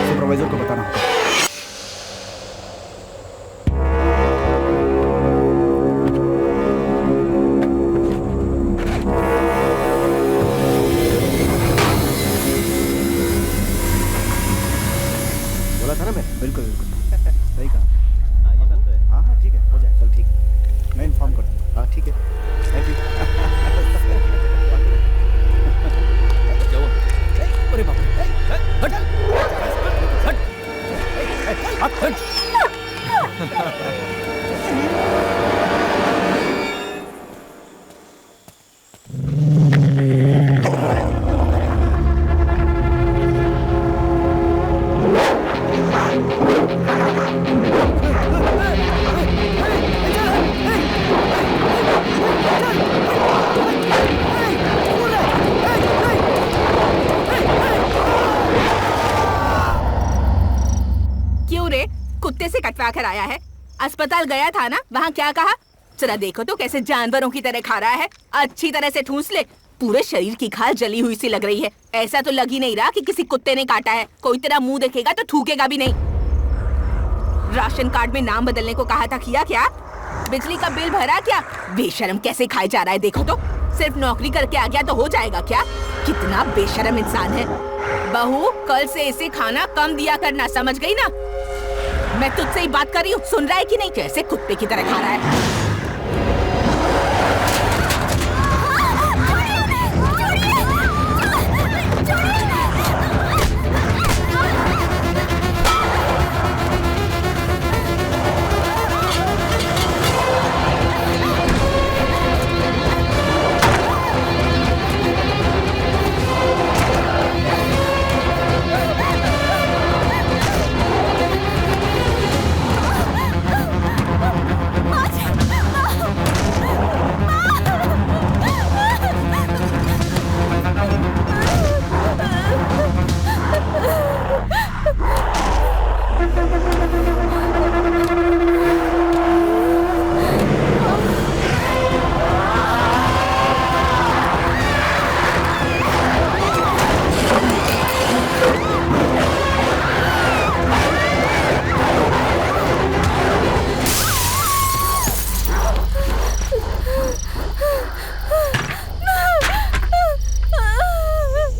Supervisor को बताना होगा। बोला था ना मैं। बिल्कुल बिल्कुल सही कहा। हाँ हाँ ठीक है, हो जाए। चल ठीक है, मैं इन्फॉर्म कर दूँगा। हाँ ठीक है, थैंक यू। क्या हुआ? अरे बाप रे, हट हट हट। क्यों रे, कुत्ते से कटवा कर आया है? अस्पताल गया था ना, वहाँ क्या कहा? जरा देखो तो कैसे जानवरों की तरह खा रहा है। अच्छी तरह से ठूंस ले, पूरे शरीर की खाल जली हुई सी लग रही है। ऐसा तो लग ही नहीं रहा कि किसी कुत्ते ने काटा है। कोई तेरा मुंह देखेगा तो थूकेगा भी नहीं। राशन कार्ड में नाम बदलने को कहा था, किया क्या? बिजली का बिल भरा क्या? बेशरम कैसे खाए जा रहा है देखो तो। सिर्फ नौकरी करके आ गया तो हो जाएगा क्या? कितना बेशरम इंसान है। बहू, कल से इसे खाना कम दिया करना, समझ गई ना? मैं तुझसे ही बात कर रही हूँ, सुन रहा है कि नहीं? कैसे कुत्ते की तरह खा रहा है।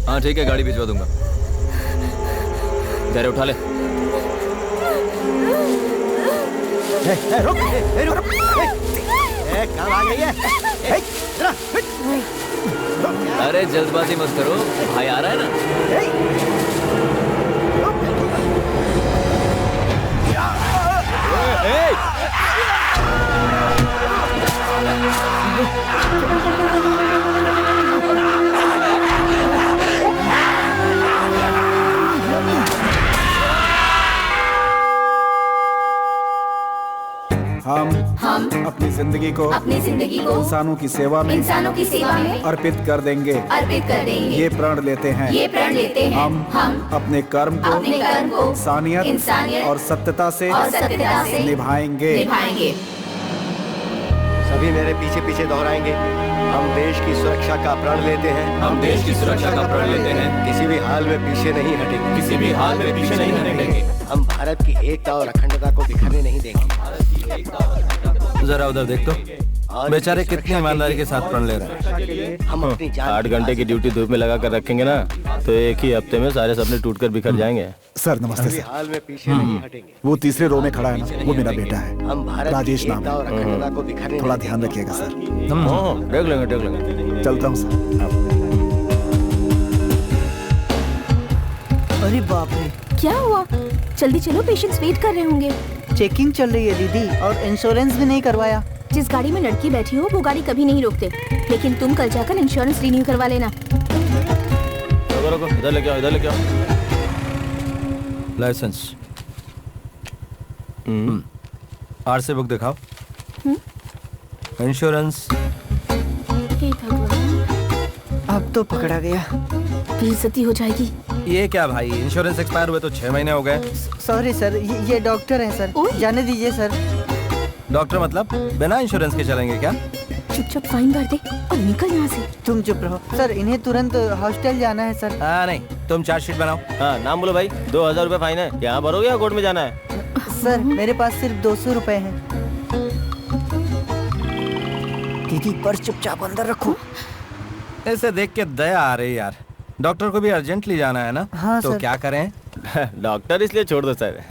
हाँ ठीक है, गाड़ी भिजवा दूंगा। तेरे उठा ले। रुक, रुक, कहाँ भाग रही है? अरे जल्दबाजी मत करो, भाई आ रहा है ना। हम अपनी जिंदगी को इंसानों की सेवा में अर्पित कर देंगे। ये प्रण लेते हैं। हम अपने कर्म को इंसानियत और सत्यता से निभाएंगे। सभी मेरे पीछे पीछे दोहराएंगे। हम देश की सुरक्षा का प्रण लेते हैं। किसी भी हाल में पीछे नहीं हटेंगे। हम भारत की एकता और अखंडता को बिखरने नहीं देंगे। जरा उधर देख तो, बेचारे कितनी ईमानदारी के साथ प्रण ले रहे हैं। हम अपनी जान 8 घंटे की ड्यूटी धूप में लगा कर रखेंगे ना, तो एक ही हफ्ते में सारे सपने टूटकर बिखर जाएंगे। सर नमस्ते सर। हाल में पीछे नहीं हटेंगे। वो तीसरे रो में खड़ा है ना, वो मेरा बेटा है, हम भारत राजेश की नाम एकता है। और अखंडता को बिखरने थोड़ा नहीं ध्यान रखिएगा सर। देख लेंगे। चलता हूँ सर। अरे बाप रे, क्या हुआ? जल्दी चलो, पेशेंट्स वेट कर रहे होंगे। चेकिंग चल रही है दीदी, और इंश्योरेंस भी नहीं करवाया। जिस गाड़ी में लड़की बैठी हो वो गाड़ी कभी नहीं रोकते, लेकिन तुम कल जाकर इंश्योरेंस रिन्यू करवा लेना। रुको, इधर लेके आओ। लाइसेंस, आरसी बुक दिखाओ। इंश्योरेंस। हे भगवान, अब तो पकड़ा गया। बेइज्जती हो जाएगी। ये क्या भाई, इंश्योरेंस एक्सपायर हुए तो 6 महीने हो गए। सॉरी सर, ये डॉक्टर हैं सर, जाने दीजिए सर। डॉक्टर मतलब बिना इंश्योरेंस के चलेंगे क्या? चुपचाप फाइन भर दे और निकल यहाँ से। तुम चुप रहो सर, इन्हें तुरंत हॉस्टल जाना है सर। हाँ नहीं, तुम चार्जशीट बनाओ। हाँ नाम बोलो भाई। 2000 रुपए फाइन है। यहाँ भरोगे या कोर्ट में जाना है? सर मेरे पास सिर्फ 200 रुपए हैं। दीदी पर्स चुपचाप अंदर रखो। ऐसे देख के दया आ रही यार। डॉक्टर को भी अर्जेंटली जाना है ना? हाँ, तो सर। क्या करें? डॉक्टर इसलिए छोड़ दो सर।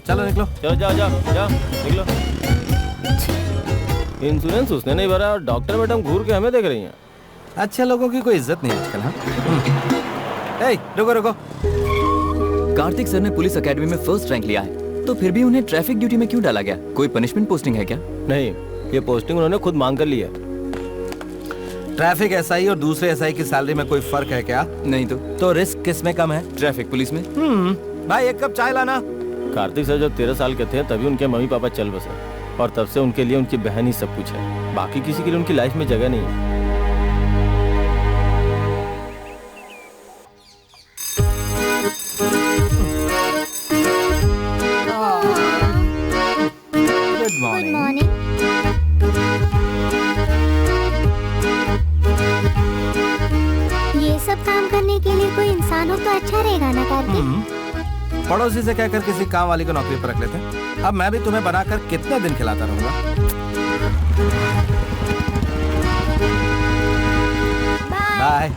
चलो निकलो। चलो जाओ जाओ जाओ निकलो। इंश्योरेंस उसने नहीं भरा और डॉक्टर मैडम घूर के हमें देख रही हैं। अच्छे लोगों की कोई इज्जत नहीं आजकल। हाँ रुको रुको। कार्तिक सर ने पुलिस एकेडमी में फर्स्ट रैंक लिया है, तो फिर भी उन्हें ट्रैफिक ड्यूटी में क्यों डाला गया? कोई पनिशमेंट पोस्टिंग है क्या? नहीं, ये पोस्टिंग उन्होंने खुद मांग कर ली है। ट्रैफिक एसआई और दूसरे एसआई की सैलरी में कोई फर्क है क्या? नहीं तो रिस्क किस में कम है? ट्रैफिक पुलिस में। भाई एक कप चाय लाना। कार्तिक सर जब 13 साल के थे तभी उनके मम्मी पापा चल बसे और तब से उनके लिए उनकी बहन ही सब कुछ है। बाकी किसी के लिए उनकी लाइफ में जगह नहीं है। Good morning. ये सब काम करने के लिए कोई इंसान हो तो अच्छा रहेगा ना कार्तिक? पड़ोसी से कहकर किसी काम वाली को नौकरी पर रख लेते। अब मैं भी तुम्हें बनाकर कितने दिन खिलाता रहूंगा? बाय।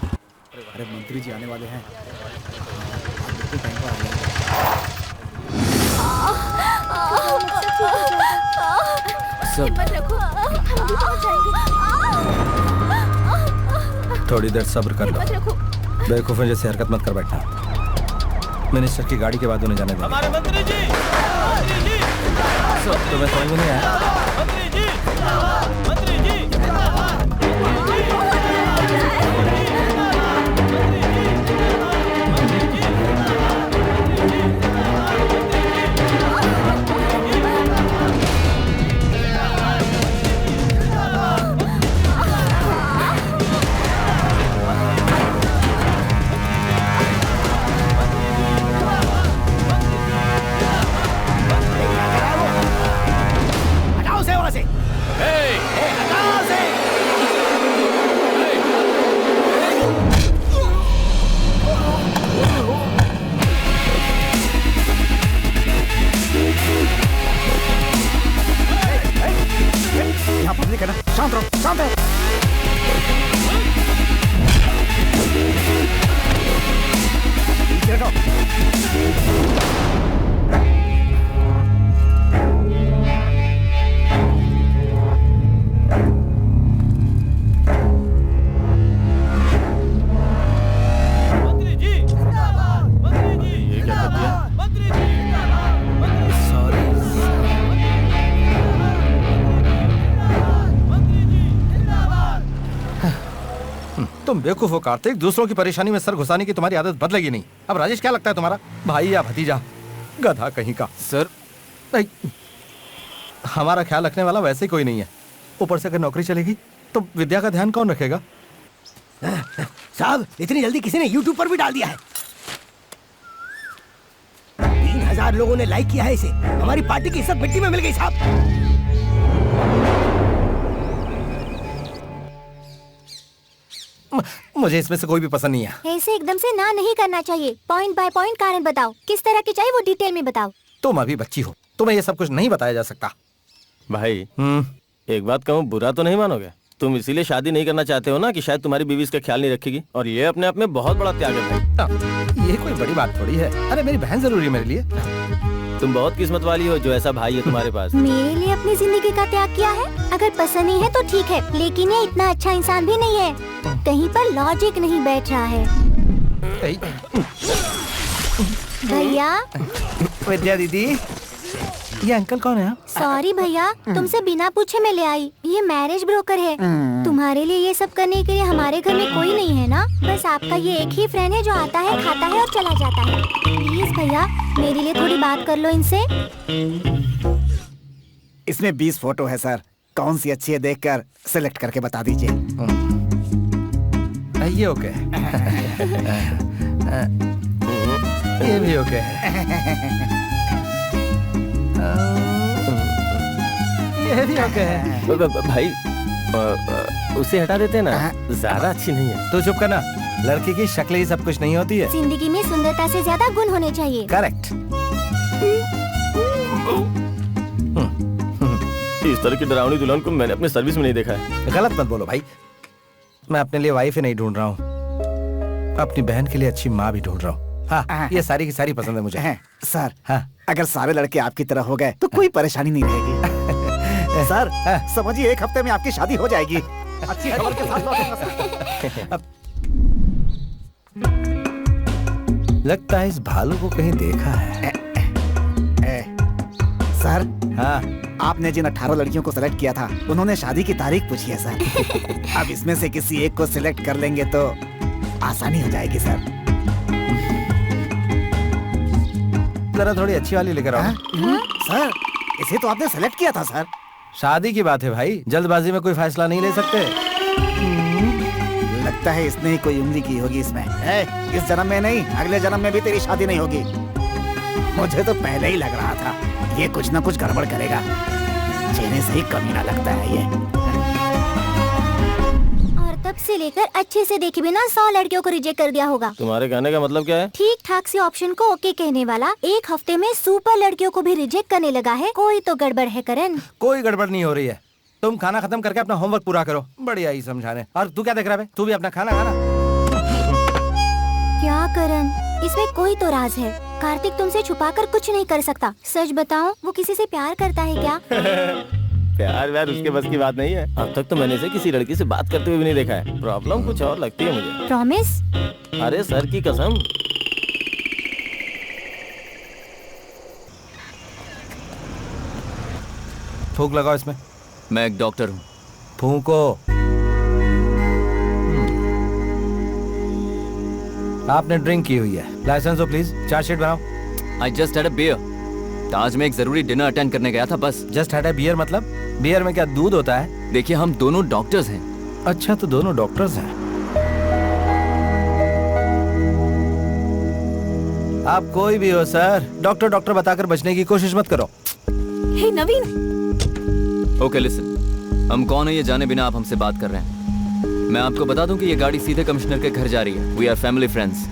अरे मंत्री जी आने वाले हैं। हिम्मत रखो, हम अभी पहुंच जाएंगे। थोड़ी देर सब्र कर लो। हिम्मत रखो। बेवकूफों जैसे हरकत मत कर बैठना। मिनिस्टर की गाड़ी के बाद उन्हें जाने देना। हमारे मंत्री जी, तुम्हें समझ में नहीं आया? मंत्री जी, मंत्री जी। हटाओ से वहां से। हटाओ से। यहाँ पब्लिक है ना, शांत रहो, शांत रहो। पीछे हटो। मंत्री जी, मंत्री जी, ये क्या कर दिया? मंत्री जी, सॉरी। तुम बेवकूफ हो कार्तिक। दूसरों की परेशानी में सर घुसाने की तुम्हारी आदत बदलेगी नहीं। अब राजेश क्या लगता है तुम्हारा, भाई या भतीजा? गधा कहीं का। सर नहीं, हमारा ख्याल रखने वाला वैसे ही कोई नहीं है। ऊपर से अगर नौकरी चलेगी तो विद्या का ध्यान कौन रखेगा? साहब इतनी जल्दी किसी ने YouTube पर भी डाल दिया है। 3000 लोगों ने लाइक किया है इसे। हमारी पार्टी की इज्जत मिट्टी में मिल गई साहब। मुझे इसमें से कोई भी पसंद नहीं है। ऐसे एकदम से ना नहीं करना चाहिए। पॉइंट बाय पॉइंट कारण बताओ, किस तरह की चाहिए वो डिटेल में बताओ। तुम अभी बच्ची हो, तुम्हें ये सब कुछ नहीं बताया जा सकता। भाई एक बात कहूँ, बुरा तो नहीं मानोगे? तुम इसीलिए शादी नहीं करना चाहते हो ना कि शायद तुम्हारी बीवी इसका ख्याल नहीं रखेगी, और ये अपने आप में बहुत बड़ा त्याग है भाई। ये कोई बड़ी बात थोड़ी है। अरे मेरी बहन जरूरी है मेरे लिए। तुम बहुत किस्मत वाली हो जो ऐसा भाई है तुम्हारे पास। मेरे लिए अपनी जिंदगी का त्याग किया है। अगर पसंद नहीं है तो ठीक है, लेकिन ये इतना अच्छा इंसान भी नहीं है। कहीं पर लॉजिक नहीं बैठ रहा है। भैया। विद्या दीदी, ये अंकल कौन है? सॉरी भैया, तुमसे बिना पूछे मैं ले आई। ये मैरिज ब्रोकर है। तुम्हारे लिए ये सब करने के लिए हमारे घर में कोई नहीं है ना? बस आपका ये एक ही फ्रेंड है जो आता है, खाता है और चला जाता है। प्लीज भैया, मेरे लिए थोड़ी बात कर लो इनसे। इसमें 20 फोटो है सर, कौन सी अच्छी है देखकर सिलेक्ट करके बता दीजिए। ये ओके। ये भी ओके। ये भी ओके है। भाई उसे हटा देते ना, ज्यादा अच्छी नहीं है। तू चुप करना, लड़की की शक्ल ही सब कुछ नहीं होती है। जिंदगी में सुंदरता से ज्यादा गुण होने चाहिए। करेक्ट। इस तरह की डरावनी दुल्हन को मैंने अपने सर्विस में नहीं देखा है। गलत मत बोलो भाई, मैं अपने लिए वाइफ ही नहीं ढूंढ रहा हूँ, अपनी बहन के लिए अच्छी माँ भी ढूंढ रहा हूँ। हाँ, ये सारी की सारी पसंद है मुझे। सर, हाँ, अगर सारे लड़के आपकी तरह हो गए तो कोई परेशानी नहीं रहेगी। सर, समझिए 1 हफ्ते में आपकी शादी हो जाएगी। अच्छी खबर के साथ लौटूंगा सर। लगता है इस भालू को कहीं देखा है। सर, हाँ, आपने जिन 18 लड़कियों को सिलेक्ट किया था, उन्होंने शादी की तारीख पूछी है सर। अब इसमें से किसी एक को सिलेक्ट कर लेंगे तो आसानी हो जाएगी सर। जरा थोड़ी अच्छी वाली लेकर आओ। सर, इसे तो आपने सेलेक्ट किया था सर। शादी की बात है भाई, जल्दबाजी में कोई फैसला नहीं ले सकते। लगता है इसने ही कोई उंगली की होगी इसमें। इस जन्म में नहीं, अगले जन्म में भी तेरी शादी नहीं होगी। मुझे तो पहले ही लग रहा था ये कुछ ना कुछ गड़बड़ करेगा। चेहरे से ही कमीना लगता है ये। और तब से लेकर अच्छे से देखे बिना 100 लड़कियों को रिजेक्ट कर दिया होगा। तुम्हारे कहने का मतलब क्या है? ठीक ठाक से ऑप्शन को ओके कहने वाला 1 हफ्ते में सुपर लड़कियों को भी रिजेक्ट करने लगा है। कोई तो गड़बड़ है करण। कोई गड़बड़ नहीं हो रही है। तुम खाना खत्म करके अपना होमवर्क पूरा करो। बढ़िया ही समझाने। और तू क्या देख रहा है? तू भी अपना खाना खाना। क्या करण, इसमें कोई तो राज है। कार्तिक तुमसे छुपाकर कुछ नहीं कर सकता। सच बताओ, वो किसी से प्यार करता है क्या? प्यार व्यार उसके बस की बात नहीं है। अब तक तो मैंने इसे किसी लड़की से बात करते हुए भी नहीं देखा है। प्रॉब्लम कुछ और लगती है मुझे। प्रॉमिस? अरे सर की कसम। फूंक लगाओ इसमें। मैं एक डॉक्टर हूँ। फूंको। आपने ड्रिंक की हुई है। लाइसेंस हो प्लीज। चार्जशीट बनाओ। I just had a beer. Taj में एक जरूरी डिनर अटेंड करने गया था बस। जस्ट हैड अ बियर मतलब? बियर में क्या दूध होता है? देखिए, हम दोनों डॉक्टर्स हैं। अच्छा, तो दोनों डॉक्टर्स हैं। आप कोई भी हो सर, डॉक्टर डॉक्टर बताकर बचने की कोशिश मत करो। हे नवीन, ओके लिसन, हम कौन है ये जाने बिना आप हमसे बात कर रहे हैं। मैं आपको बता दूं कि ये गाड़ी सीधे कमिश्नर के घर जा रही है। We are family friends.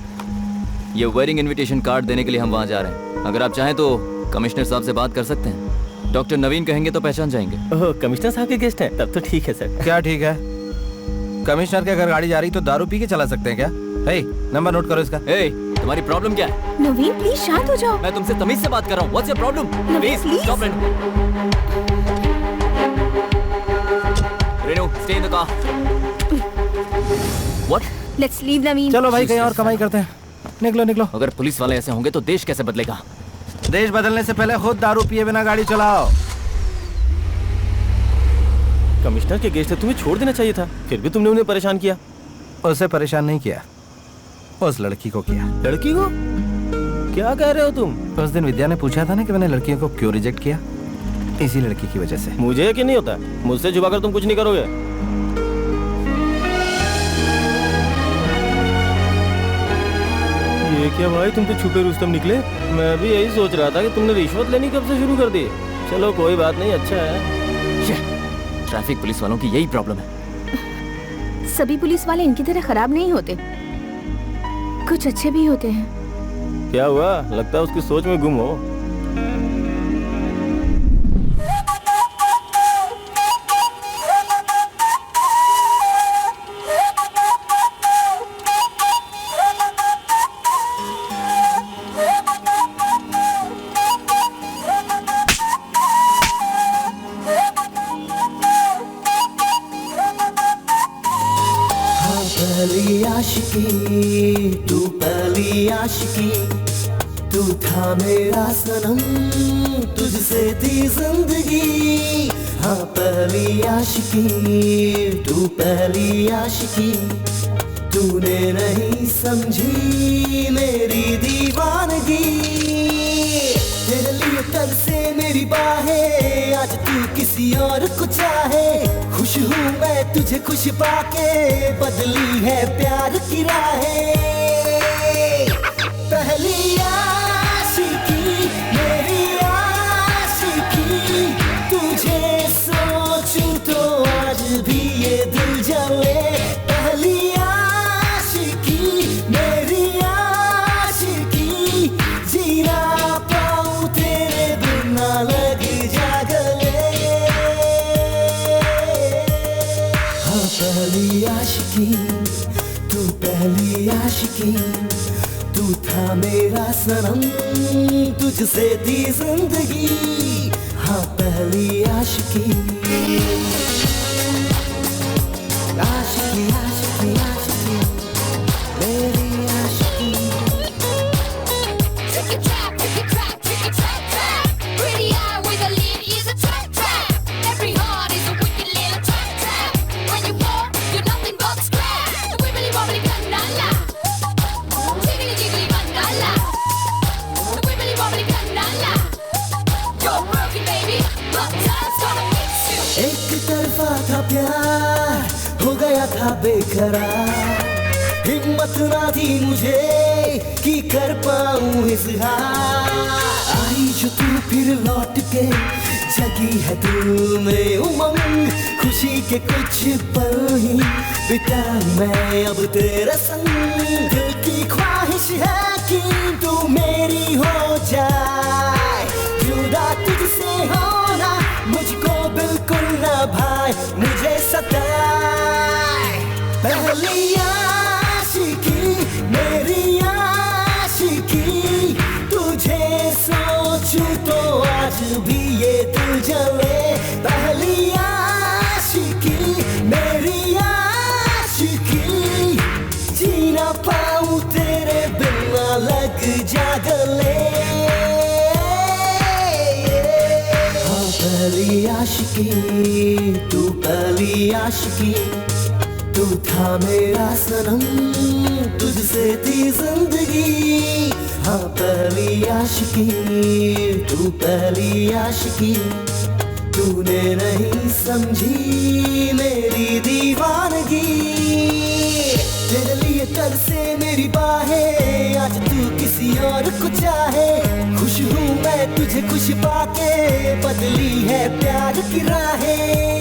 ये वेडिंग इनविटेशन कार्ड देने के लिए हम वहाँ जा रहे हैं। अगर आप चाहें तो कमिश्नर साहब से बात कर सकते हैं। डॉक्टर नवीन कहेंगे तो पहचान जाएंगे। ओह, कमिश्नर साहब के गेस्ट हैं? तब तो ठीक है सर। क्या ठीक है? कमिश्नर के घर गाड़ी जा रही तो दारू पी के चला सकते हैं क्या? हे, नंबर नोट करो इसका। ए, तुम्हारी प्रॉब्लम क्या है? नवीन प्लीज शांत हो जाओ। मैं तुमसे तमीज से बात कर रहा हूँ। What's your problem? Please stop Renu, stay in the car. What? Let's leave Naveen. चलो भाई, कहीं और कमाई करते हैं। निकलो निकलो। अगर पुलिस वाले ऐसे होंगे तो देश कैसे बदलेगा? देश बदलने से पहले खुद दारू पिए बिना गाड़ी चलाओ। कमिश्नर के गेस्ट है, तुम्हें छोड़ देना चाहिए था। फिर भी तुमने उन्हें परेशान किया। उसे परेशान नहीं किया, उस लड़की को किया। लड़की को? क्या कह रहे हो तुम? उस दिन विद्या ने पूछा था ना कि मैंने लड़कियों को क्यों रिजेक्ट किया। इसी लड़की की वजह से। मुझे यकीन नहीं होता। मुझसे छुपाकर तुम कुछ नहीं करोगे। ये क्या भाई, तुम तो छुपे रुस्तम निकले। मैं भी यही सोच रहा था कि तुमने रिश्वत लेनी कब से शुरू कर दी। चलो कोई बात नहीं, अच्छा है। ट्रैफिक पुलिस वालों की यही प्रॉब्लम है। सभी पुलिस वाले इनकी तरह खराब नहीं होते, कुछ अच्छे भी होते हैं। क्या हुआ? लगता है उसकी सोच में गुम हो। पहली आशिकी तू, पहली आशिकी तू था मेरा सनम, तुझसे थी जिंदगी। हाँ पहली आशिकी तू, पहली आशिकी तूने नहीं समझी मेरी दीवानगी। तेरे लिए कल से मेरी बाहें, आज तू किसी और को चाहे। खुश हूँ मैं तुझे खुश पाके, बदली है प्यार की राहें। पहली आशिकी मेरी आशिकी। तू था मेरा सनम, तुझसे थी जिंदगी, हाँ पहली आशिकी। आशिकी आशिकी आशिकी मेरी आशिकी। एक तरफा था प्यार, हो गया था बेकरार, हिम्मत ना थी मुझे कि कर पाऊं इज़हार। आई जो तू फिर लौट के, जगी है दिल में उमंग, खुशी के कुछ पल ही बिता मैं अब तेरे संग। दिल की ख्वाहिश है कि तू मेरी हो जाए, जुदा तुझसे होना मुझको बिल्कुल ना भाई, मुझे सताए। पहली आशिकी मेरी आशिकी, तुझे सोचूं तो आज भी ये दिल जले। पहली आशिकी मेरी आशिकी, जी ना पाऊं तेरे बिना लग जा गले। पहली आशिकी, तू पहली आशिकी, तू था मेरा सनम, तुझसे थी जिंदगी, हाँ पहली आशिकी, तू पहली आशिकी। तूने नहीं समझी मेरी दीवानगी, तेरे लिए तरसे मेरी बाहें, आज तू किसी और को चाहे। खुश हूँ मैं तुझे खुश पाके, बदली है प्यार की राहें।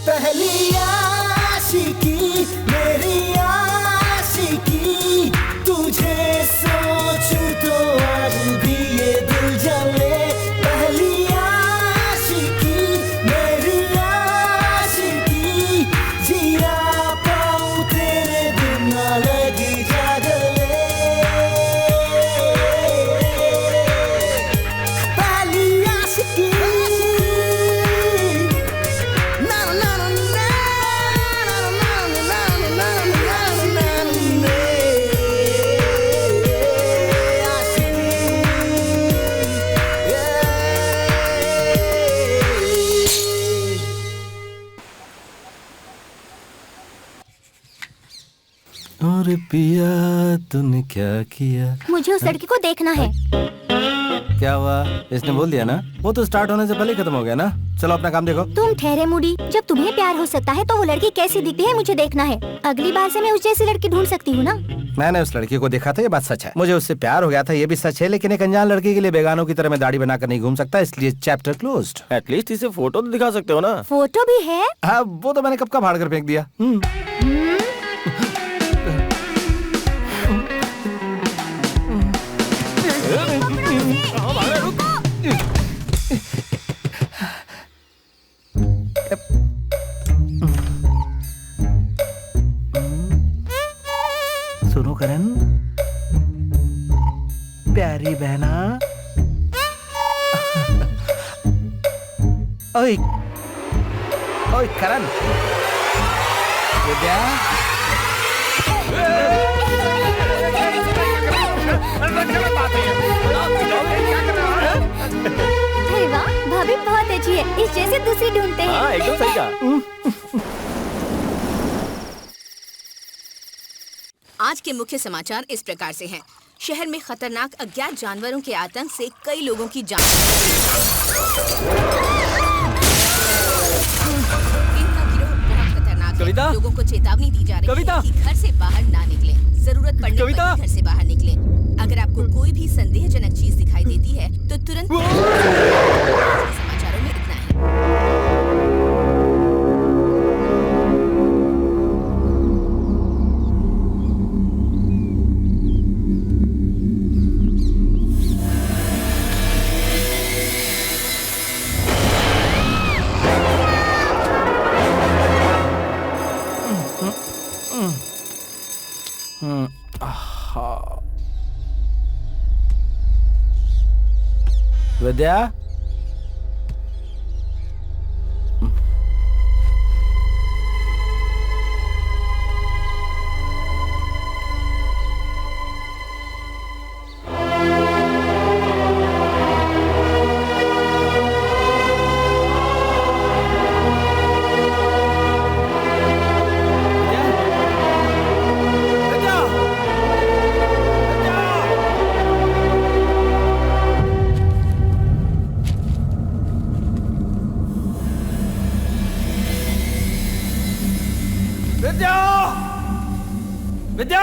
पहली आशिकी मेरी आशिकी, तुझे सोचूं तो आज भी ये दिल जले। पहली आशिकी मेरी आशिकी, जिया पाऊं तेरे बिना लग जा गले। पहली आशिकी और पिया तूने क्या किया? मुझे उस लड़की को देखना है। क्या हुआ? इसने बोल दिया ना, वो तो स्टार्ट होने से पहले खत्म हो गया ना। चलो अपना काम देखो। तुम ठहरे मूडी, जब तुम्हें प्यार हो सकता है तो वो लड़की कैसी दिखती है मुझे देखना है। अगली बार से मैं उस जैसी लड़की ढूंढ सकती हूँ ना। मैंने उस लड़की को देखा था, ये बात सच है। मुझे उससे प्यार हो गया था, ये भी सच है। लेकिन एक अनजान लड़की के लिए बेगानों की तरह मैं दाढ़ी बनाकर नहीं घूम सकता, इसलिए चैप्टर क्लोज्ड। एटलीस्ट इसे फोटो तो दिखा सकते हो ना। फोटो भी है? हाँ, वो तो मैंने कब का फाड़ कर फेंक दिया। सुनो करण, प्यारी बहना। ओए ओए करण, विद्या। अरे वाह, भाभी बहुत अच्छी है, इस जैसे दूसरी ढूंढते हैं। हाँ, एकदम सही कहा। आज के मुख्य समाचार इस प्रकार से हैं। शहर में खतरनाक अज्ञात जानवरों के आतंक से कई लोगों की जान। इनका गिरोह बहुत खतरनाक कविता? है। लोगों को चेतावनी दी जा रही कविता? है कि घर से बाहर ना निकलें। जरूरत पड़ने कविता? पर ही घर से बाहर निकलें। अगर आपको कोई भी संदेहजनक चीज दिखाई देती है तो तुरंत समाचारों में इतना ही। विद्या, विद्या, विद्या, विद्या, विद्या,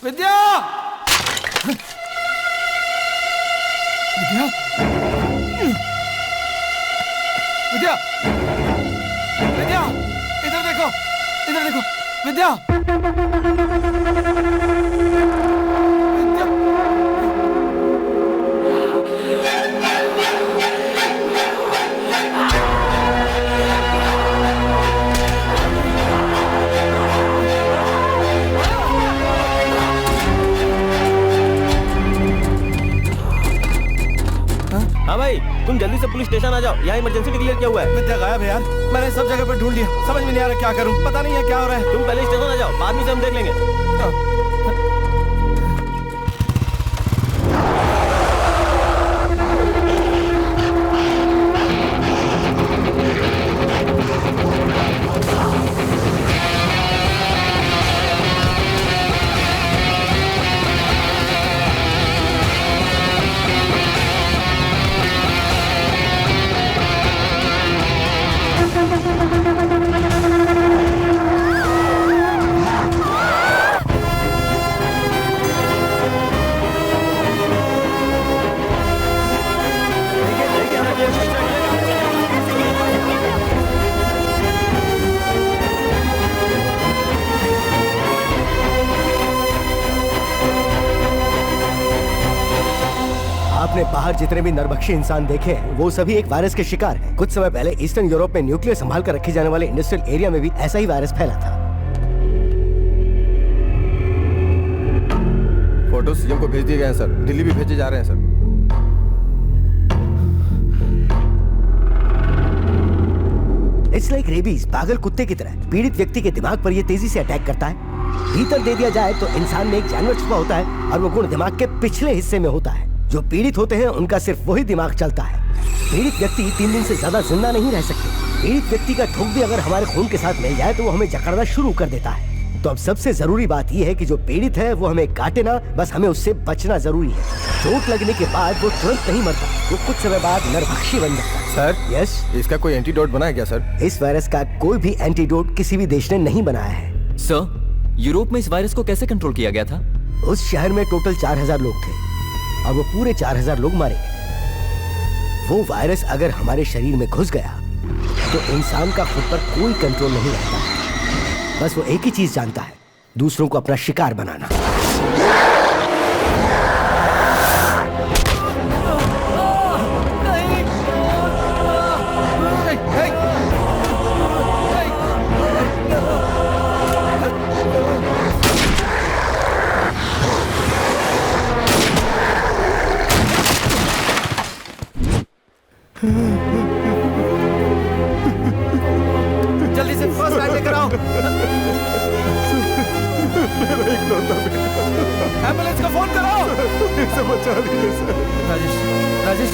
विद्या, विद्या, विद्या, विद्या, इधर देखो, इधर देखो, विद्या, विद्या, हाँ भाई, तुम जल्दी से पुलिस स्टेशन आ जाओ, यहाँ इमरजेंसी डिक्लेयर किया हुआ है। विद्या गायब है यार, मैंने सब जगह पर ढूंढ लिया, समझ में नहीं आ रहा क्या करूं, पता नहीं है क्या हो रहा है। तुम पहले स्टेशन आ जाओ, बाद में से हम देख लेंगे। आपने बाहर जितने भी नरभक्षी इंसान देखे हैं वो सभी एक वायरस के शिकार हैं। कुछ समय पहले ईस्टर्न यूरोप में न्यूक्लियर संभाल कर रखे जाने वाले इंडस्ट्रियल एरिया में भी ऐसा ही वायरस फैला था। फोटो सीएम को भेज दिए गए हैं सर, दिल्ली भी भेजे जा रहे हैं सर। इट्स लाइक रेबीज, पागल कुत्ते की तरह पीड़ित व्यक्ति के दिमाग पर यह तेजी से अटैक करता है। भीतर दे दिया जाए तो इंसान में एक जानवर छुपा होता है और वो गुण दिमाग के पिछले हिस्से में होता है। जो पीड़ित होते हैं उनका सिर्फ वही दिमाग चलता है। पीड़ित व्यक्ति 3 दिन से ज्यादा जिंदा नहीं रह सकते। पीड़ित व्यक्ति का थूक भी अगर हमारे खून के साथ मिल जाए तो वो हमें जकड़ना शुरू कर देता है। तो अब सबसे जरूरी बात यह है कि जो पीड़ित है वो हमें काटे ना, बस हमें उससे बचना जरूरी है। चोट लगने के बाद वो तुरंत नहीं मरता, वो कुछ समय बाद नरभक्षी बन जाता है। सर, यस, इसका कोई एंटीडोट बना है क्या सर? इस वायरस का कोई भी एंटीडोट किसी भी देश ने नहीं बनाया है। सर, यूरोप में इस वायरस को कैसे कंट्रोल किया गया था? उस शहर में टोटल 4000 लोग थे और वो पूरे 4000 लोग मारे गए। वो वायरस अगर हमारे शरीर में घुस गया तो इंसान का खुद पर कोई कंट्रोल नहीं रहता। बस वो एक ही चीज जानता है, दूसरों को अपना शिकार बनाना। जल्दी से फर्स्ट एड लेकर आओ। एम्बुलेंस का फोन करो। इसे बचा लीजिए सर। राजेश, राजेश,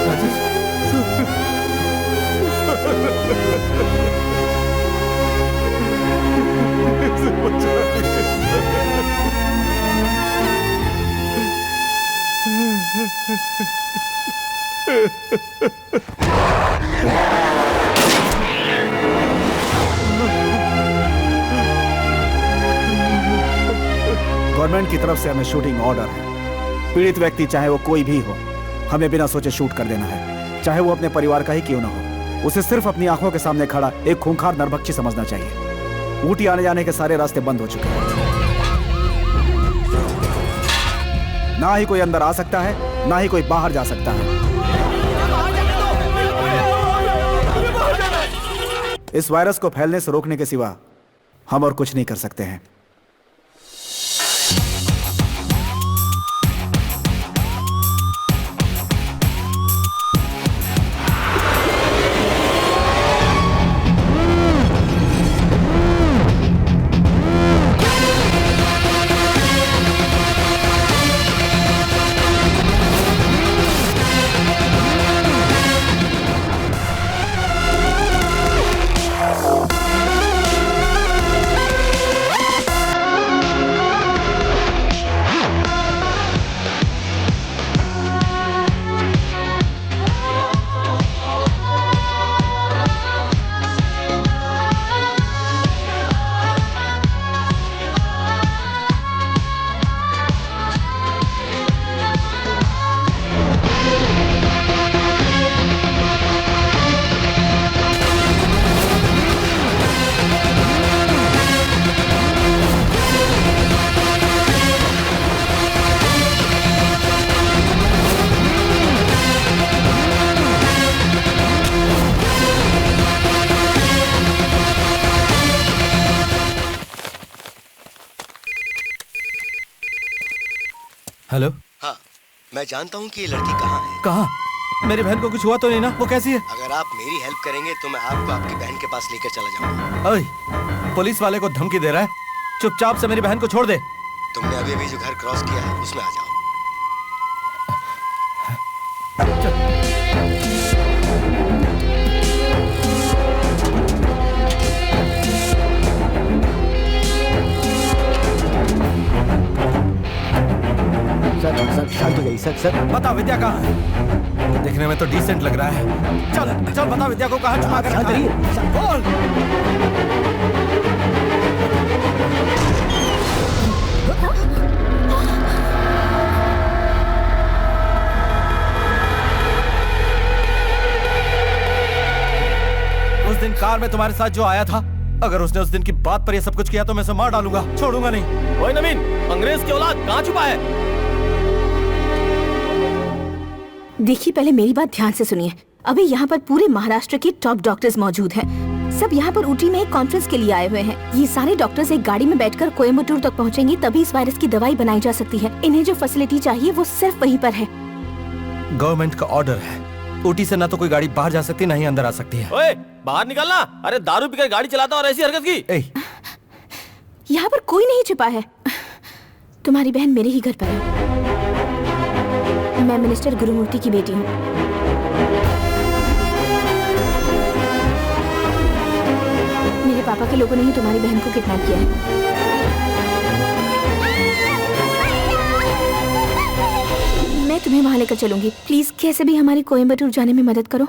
राजेश। इसे बचा लीजिए गवर्नमेंट की तरफ से हमें शूटिंग ऑर्डर है। पीड़ित व्यक्ति चाहे वो कोई भी हो, हमें बिना सोचे शूट कर देना है, चाहे वो अपने परिवार का ही क्यों ना हो। उसे सिर्फ अपनी आंखों के सामने खड़ा एक खूंखार नरभक्षी समझना चाहिए। ऊटी आने जाने के सारे रास्ते बंद हो चुके हैं, ना ही कोई अंदर आ सकता है, ना ही कोई बाहर जा सकता है। इस वायरस को फैलने से रोकने के सिवा हम और कुछ नहीं कर सकते हैं। हेलो। हाँ, मैं जानता हूँ कि ये लड़की कहाँ है। कहाँ? मेरी बहन को कुछ हुआ तो नहीं ना? वो कैसी है? अगर आप मेरी हेल्प करेंगे तो मैं आपको आपकी बहन के पास लेकर चला जाऊंगा। ओए, पुलिस वाले को धमकी दे रहा है? चुपचाप से मेरी बहन को छोड़ दे। तुमने अभी अभी जो घर क्रॉस किया है उसमें आ जाओ। सर शांत हो जाइए। सर बता विद्या कहाँ है? देखने में तो डिसेंट लग रहा है। चल चल बता विद्या को कहाँ छुपा कर रखा है? बोल। उस दिन कार में तुम्हारे साथ जो आया था, अगर उसने उस दिन की बात पर ये सब कुछ किया तो मैं उसे मार डालूंगा, छोड़ूंगा नहीं। ओए नवीन, अंग्रेज की औलाद कहाँ छुपा है? देखिए, पहले मेरी बात ध्यान से सुनिए। अभी यहाँ पर पूरे महाराष्ट्र के टॉप डॉक्टर्स मौजूद हैं। सब यहाँ पर ऊटी में एक कॉन्फ्रेंस के लिए आए हुए हैं। ये सारे डॉक्टर्स एक गाड़ी में बैठकर कोयम्बटूर तक पहुँचेंगे, तभी इस वायरस की दवाई बनाई जा सकती है। इन्हें जो फैसिलिटी चाहिए वो सिर्फ वहीं पर है। गवर्नमेंट का ऑर्डर है, ऊटी से ना तो कोई गाड़ी बाहर जा सकती, ना ही अंदर आ सकती है। ओए, बाहर निकलना। अरे दारू पीकर गाड़ी चलाता और ऐसी हरकत की। यहाँ पर कोई नहीं छिपा है। तुम्हारी बहन मेरे ही घर पर है। मैं मिनिस्टर गुरुमूर्ति की बेटी हूँ। मेरे पापा के लोगों ने ही तुम्हारी बहन को किडनैप किया है। मैं तुम्हें वहाँ लेकर चलूंगी। प्लीज कैसे भी हमारी कोयम्बटूर जाने में मदद करो।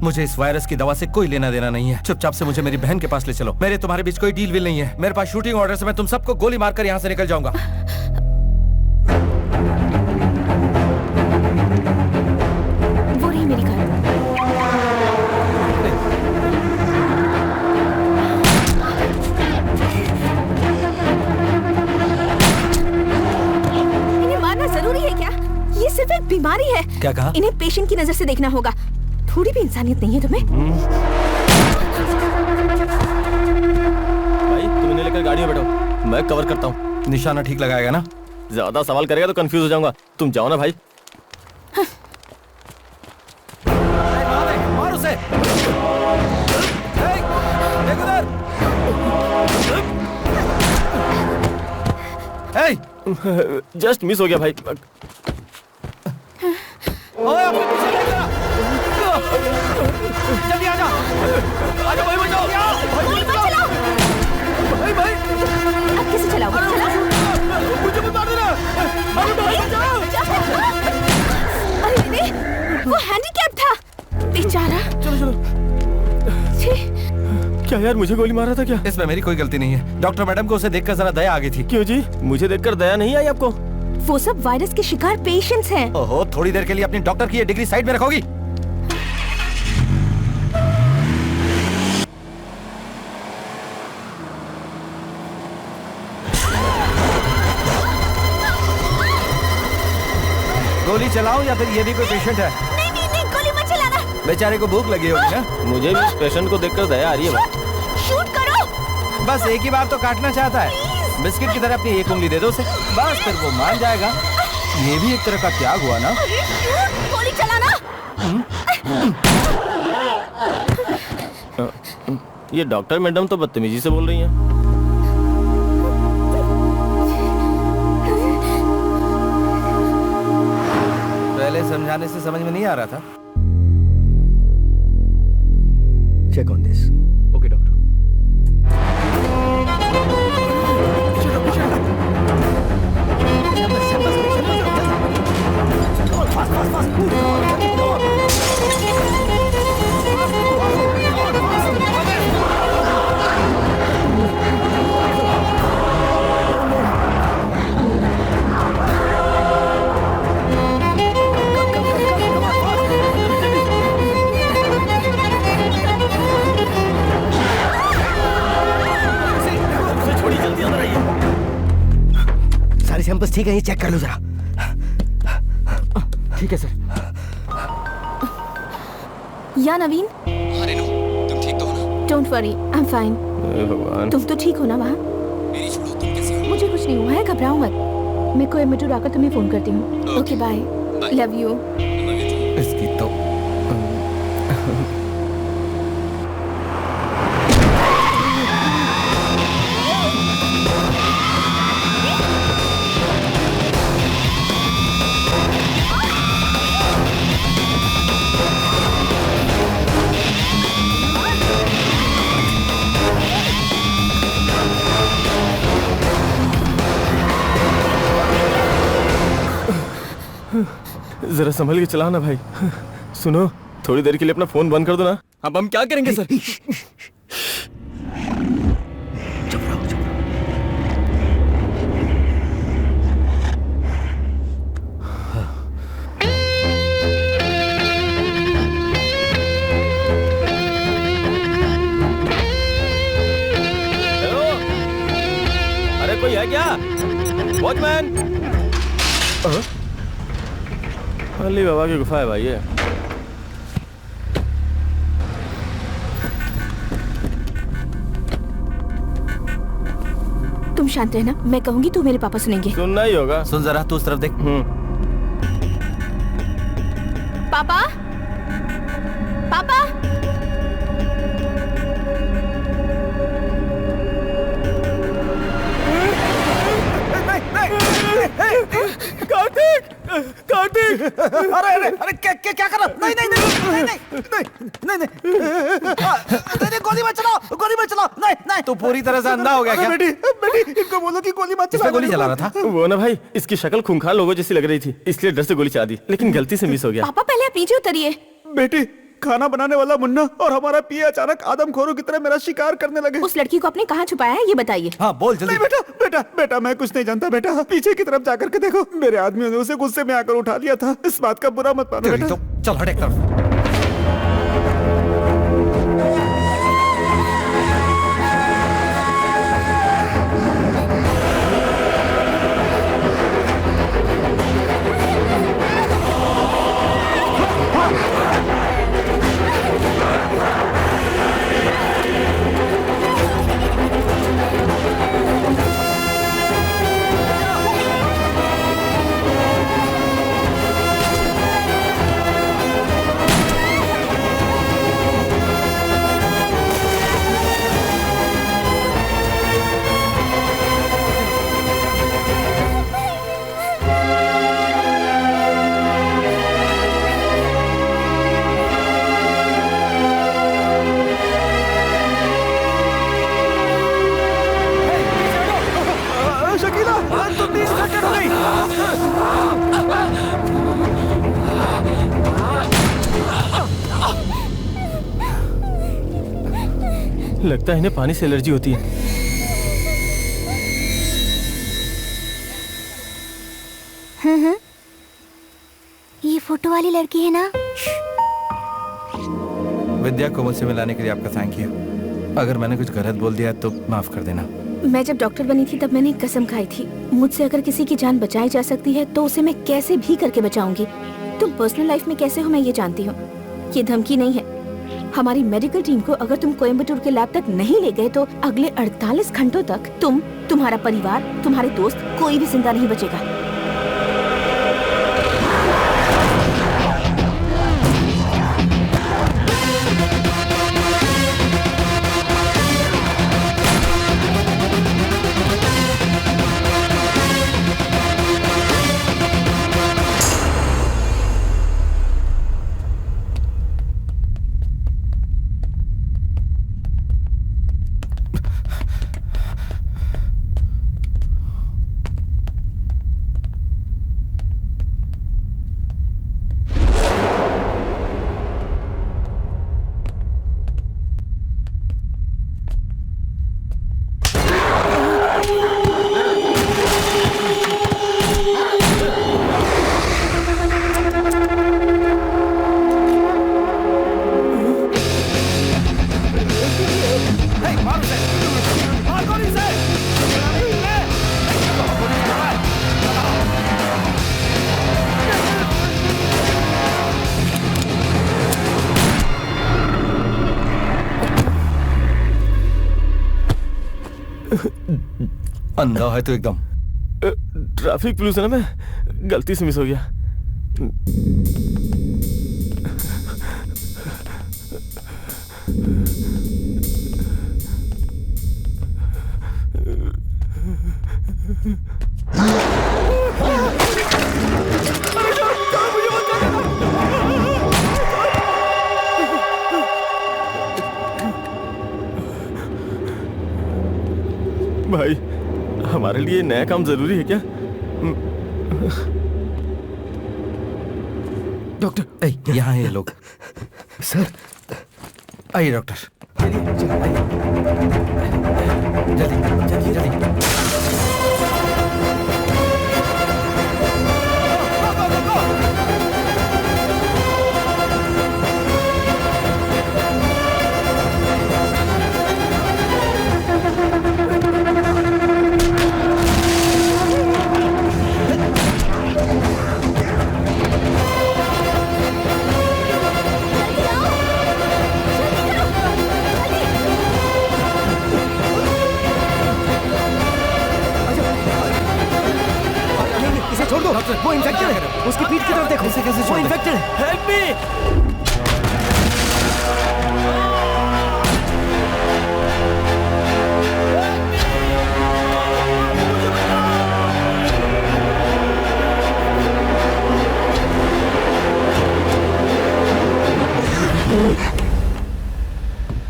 मुझे इस वायरस की दवा से कोई लेना देना नहीं है। चुपचाप से मुझे मेरी बहन के पास ले चलो। मेरे तुम्हारे बीच कोई डील विल नहीं है। मेरे पास शूटिंग ऑर्डर से मैं तुम सबको गोली मारकर यहाँ से निकल जाऊंगा। वो रही मेरी कार। क्या कहा? इन्हें पेशेंट की नजर से देखना होगा। थोड़ी भी इंसानियत नहीं है तुम्हें? भाई तुम इन्हें लेकर गाड़ी में बैठो, मैं कवर करता हूँ। निशाना ठीक लगाएगा ना? ज्यादा सवाल करेगा तो कंफ्यूज हो जाऊंगा। तुम जाओ ना भाई। मार उसे। देख उधर। जस्ट मिस हो गया भाई। ओए अपने पीछे देख जरा। जल्दी आजा। आजा भाई बचाओ। भाई बचाओ। भाई अब कैसे चलाओगे? मुझे भी मार देना। अरे भाई बचाओ। अरे दीदी, वो हैंडीकैप था बेचारा। चलो। क्या यार, मुझे गोली मारा था क्या? इसमें मेरी कोई गलती नहीं है। डॉक्टर मैडम को उसे देखकर जरा दया आ गई थी। क्यों जी, मुझे देखकर दया नहीं आई आपको? वो सब वायरस के शिकार पेशेंट्स हैं। ओहो, थोड़ी देर के लिए अपनी डॉक्टर की ये डिग्री साइड में रखोगी? गोली चलाऊं या फिर ये भी कोई पेशेंट है? नहीं, गोली मत चलाना। बेचारे को भूख लगी होगी ना? मुझे भी इस पेशेंट को देखकर दया आ रही है भाई। शूट करो। बस एक ही बार तो काटना चाहता है। बिस्किट की तरह अपनी एक उंगली दे दो उसे, बस फिर वो मान जाएगा। ये भी एक तरह का त्याग हुआ ना? गोली चलाना। ये डॉक्टर मैडम तो बदतमीजी से बोल रही हैं। पहले समझाने से समझ में नहीं आ रहा था। Check on this. Okay doctor. सारे सैंपल्स ठीक है, ये चेक कर लो जरा। ठीक है सर। या नवीन, तुम ठीक तो हो ना? Don't worry, I am fine. भगवान, तुम तो ठीक हो ना वहाँ? मेरी छोड़ो, तुम कैसे हो? मुझे कुछ नहीं हुआ है, घबराओ मत। मैं कोयम्बटूर आकर तुम्हें फोन करती हूँ। Okay bye, love you. इसकी तो जरा संभल के चलाना भाई। सुनो, थोड़ी देर के लिए अपना फोन बंद कर दो ना। अब हम क्या करेंगे सर? चुप रहो, चुप रहो। हेलो, अरे कोई है क्या? वॉचमैन। अली बाबा की गुफा है भाई ये। तुम शांत रहना, मैं कहूंगी तो मेरे पापा सुनेंगे। सुनना ही होगा। सुन जरा, तू उस तरफ देख। पापा, पापा। कार्तिक! अरे अरे अरे क्या कर रहा? नहीं नहीं नहीं नहीं नहीं नहीं नहीं, गोली मत चलाओ, गोली मत चलाओ। नहीं नहीं, तू पूरी तरह से अंधा हो गया क्या? बेटी इनको बोलो कि गोली मत इसमें गोली चला रहा था? वो ना भाई, इसकी शक्ल खूंखार लोगों जैसी लग रही थी, इसलिए डर से गोली चला दी, लेकिन गलती से मिस हो गया। पापा पहले आप नीचे उतरिए। बेटी, खाना बनाने वाला मुन्ना और हमारा पिया अचानक आदमखोरों की तरह मेरा शिकार करने लगे। उस लड़की को आपने कहाँ छुपाया है, ये बताइए। हाँ बोल जल्दी। नहीं बेटा, बेटा बेटा मैं कुछ नहीं जानता बेटा। पीछे की तरफ जाकर के देखो, मेरे आदमियों ने उसे गुस्से में आकर उठा लिया था। इस बात का बुरा मत मानो बेटा। तो चल हट एक तरफ। लगता है इन्हें पानी से एलर्जी होती है। हाँ। ये फोटो वाली लड़की है ना? विद्या को मुझसे मिलाने के लिए आपका थैंक यू। अगर मैंने कुछ गलत बोल दिया तो माफ कर देना। मैं जब डॉक्टर बनी थी तब मैंने एक कसम खाई थी, मुझसे अगर किसी की जान बचाई जा सकती है तो उसे मैं कैसे भी करके बचाऊंगी। तुम पर्सनल लाइफ में कैसे हो मैं ये जानती हूँ। ये धमकी नहीं है। हमारी मेडिकल टीम को अगर तुम कोयम्बटूर के लैब तक नहीं ले गए तो अगले 48 घंटों तक तुम, तुम्हारा परिवार, तुम्हारे दोस्त, कोई भी जिंदा नहीं बचेगा। अंधा है तो एकदम। ट्रैफिक पुलिस है ना, मैं गलती से मिस हो गया। भाई, हमारे लिए नया काम जरूरी है क्या? डॉक्टर, यहाँ है ये लोग। सर, आइए डॉक्टर। जल्दी जल्दी। छोड़ दो, वो इन्फेक्टेड है। उसकी पीठ की तरफ देखो। कैसे वो इन्फेक्टेड है। Help me.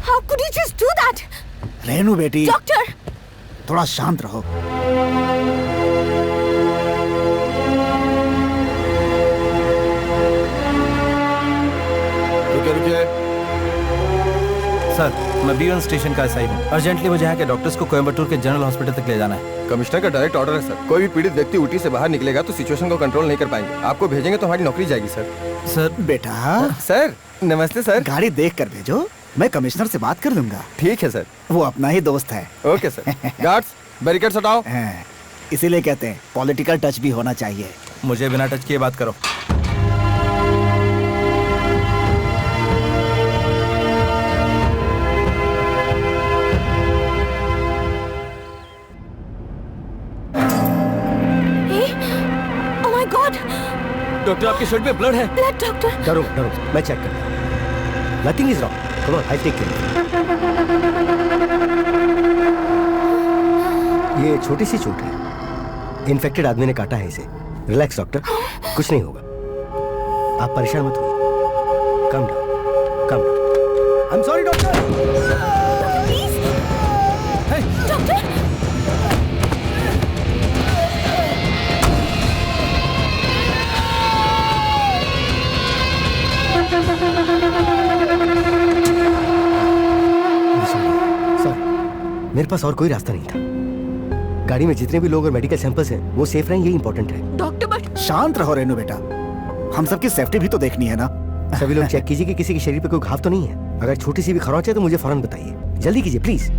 How could you just do that? Renu बेटी, डॉक्टर, थोड़ा शांत रहो। रुकिए। सर, मैं B1 स्टेशन का एसआई हूँ। अर्जेंटली मुझे यहाँ के डॉक्टर्स को कोयम्बटूर के जनरल हॉस्पिटल तक ले जाना है। कमिश्नर का डायरेक्ट ऑर्डर है सर। कोई भी पीड़ित व्यक्ति ऊटी से बाहर निकलेगा तो सिचुएशन को कंट्रोल नहीं कर पाएंगे। आपको भेजेंगे तो हमारी नौकरी जाएगी सर। सर बेटा, सर नमस्ते सर। गाड़ी देख कर भेजो, मैं कमिश्नर से बात कर लूंगा। ठीक है सर। वो अपना ही दोस्त है। Okay sir. गार्ड्स, बैरिकेड्स हटाओ। इसीलिए कहते हैं पॉलिटिकल टच भी होना चाहिए। मुझे बिना टच किए बात करो। डॉक्टर, आपके शर्ट पे ब्लड है। Blood doctor. डरो, मैं चेक करता हूँ। Nothing is wrong. Come on, I take care. ये छोटी सी चोट है। इन्फेक्टेड आदमी ने काटा है इसे। रिलैक्स डॉक्टर, कुछ नहीं होगा। आप परेशान मत होइए। Come down. I am sorry doctor. Please doctor. मेरे पास और कोई रास्ता नहीं था। गाड़ी में जितने भी लोग और मेडिकल सैंपल्स हैं वो सेफ रहें, यही इंपॉर्टेंट है। डॉक्टर बट शांत रहो रेनू बेटा, हम सबकी सेफ्टी भी तो देखनी है ना। सभी लोग चेक कीजिए कि किसी के शरीर पे कोई घाव तो नहीं है। अगर छोटी सी भी खरोंच है तो मुझे फौरन बताइए। जल्दी कीजिए प्लीज,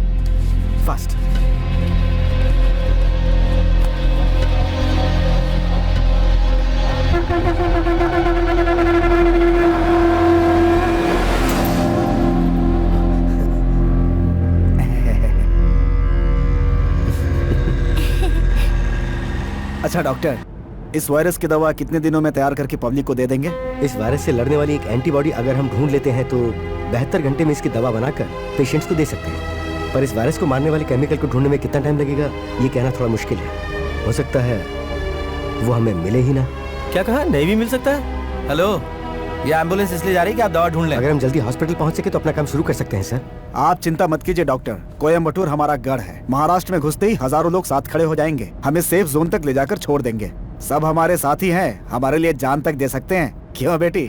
फास्ट। अच्छा डॉक्टर, इस वायरस की दवा कितने दिनों में तैयार करके पब्लिक को दे देंगे? इस वायरस से लड़ने वाली एक एंटीबॉडी अगर हम ढूंढ लेते हैं तो 72 घंटे में इसकी दवा बनाकर पेशेंट्स को दे सकते हैं। पर इस वायरस को मारने वाले केमिकल को ढूंढने में कितना टाइम लगेगा ये कहना थोड़ा मुश्किल है। हो सकता है वो हमें मिले ही ना। क्या कहा, नहीं भी मिल सकता है? हेलो, ये एम्बुलेंस इसलिए जा रही है कि आप दवा ढूंढ लें। अगर हम जल्दी हॉस्पिटल पहुंच सके तो अपना काम शुरू कर सकते हैं सर। आप चिंता मत कीजिए डॉक्टर, कोयम्बटूर हमारा गढ़ है। महाराष्ट्र में घुसते ही हजारों लोग साथ खड़े हो जाएंगे, हमें सेफ जोन तक ले जाकर छोड़ देंगे। सब हमारे साथी हैं, हमारे लिए जान तक दे सकते हैं। क्यों बेटी?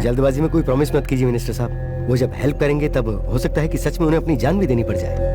जल्दबाजी में कोई प्रॉमिस मत कीजिए मिनिस्टर साहब। वो जब हेल्प करेंगे तब हो सकता है कि सच में उन्हें अपनी जान भी देनी पड़ जाए।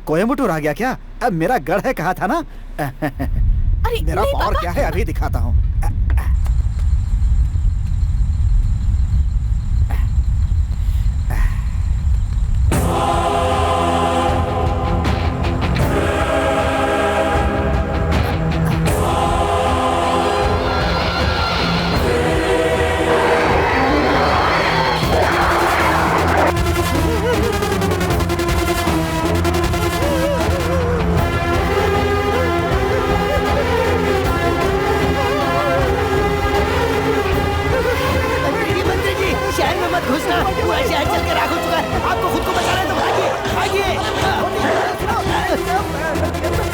कोयम्बटूर आ गया क्या? अब मेरा गढ़ है कहा था ना। अरे मेरा नहीं, पावर पापा। क्या है अभी दिखाता हूँ।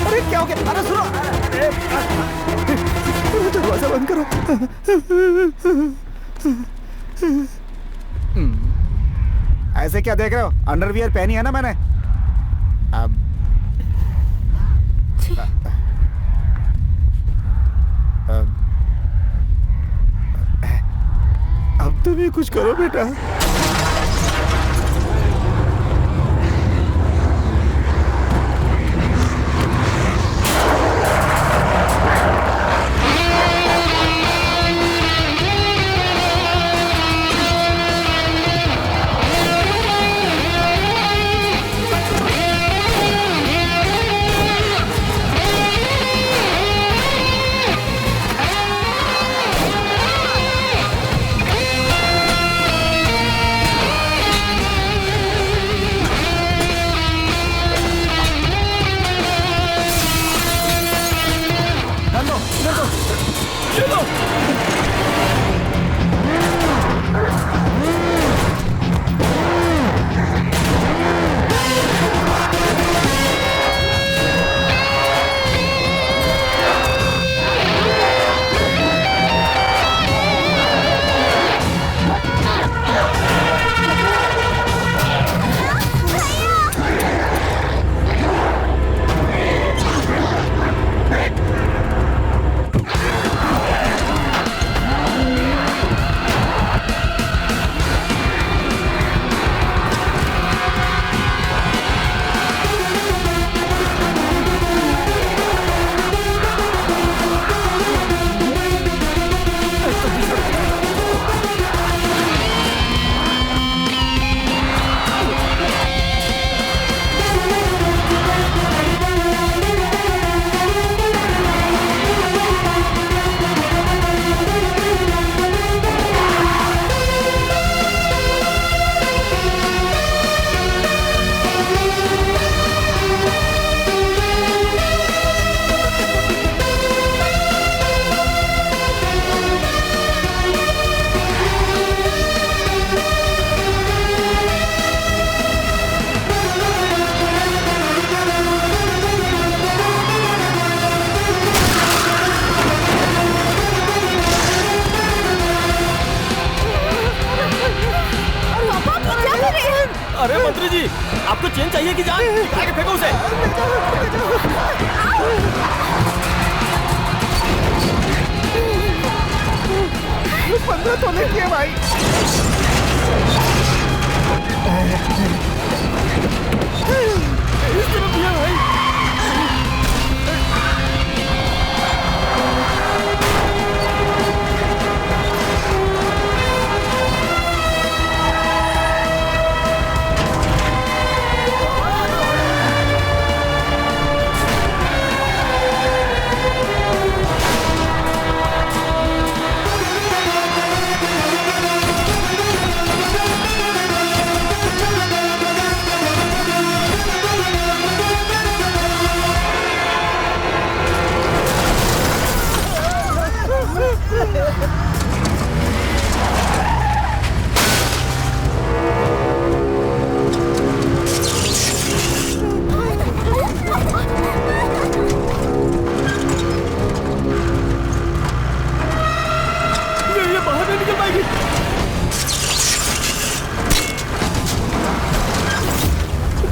अरे क्या हो गया? अरे सुनो, दरवाजा बंद करो। ऐसे क्या देख रहे हो? अंडरवियर पहनी है ना मैंने। अब तुम ही कुछ करो बेटा। चाहिए कि जान? आगे फेंको उसे। पंद्रह तो नहीं किए भाई। इस तरफ दिया भाई।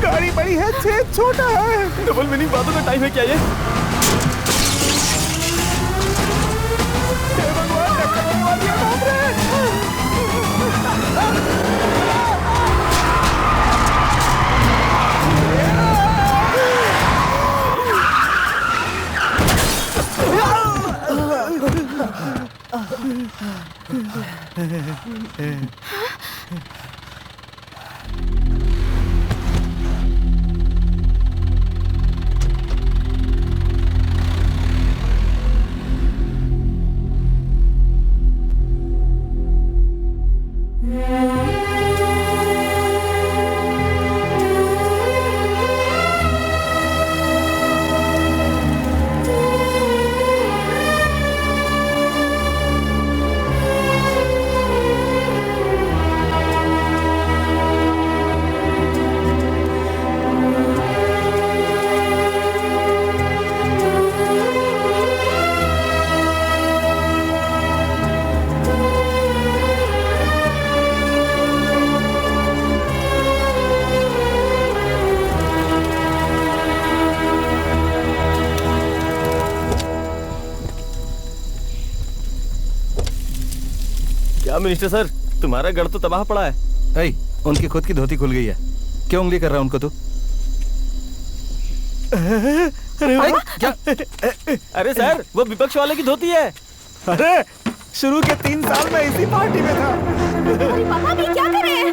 गाड़ी बड़ी है, छेद छोटा है। डबल मीनिंग बातों का टाइम है क्या ये? मिनिस्टर सर, तुम्हारा गढ़ तो तबाह पड़ा है। उनकी खुद की धोती खुल गई है, क्यों उंगली कर रहा है उनको तू? अरे क्या? अरे सर, वो विपक्ष वाले की धोती है। अरे शुरू के 3 साल में इसी पार्टी में था। पापा भी क्या कर रहे हैं?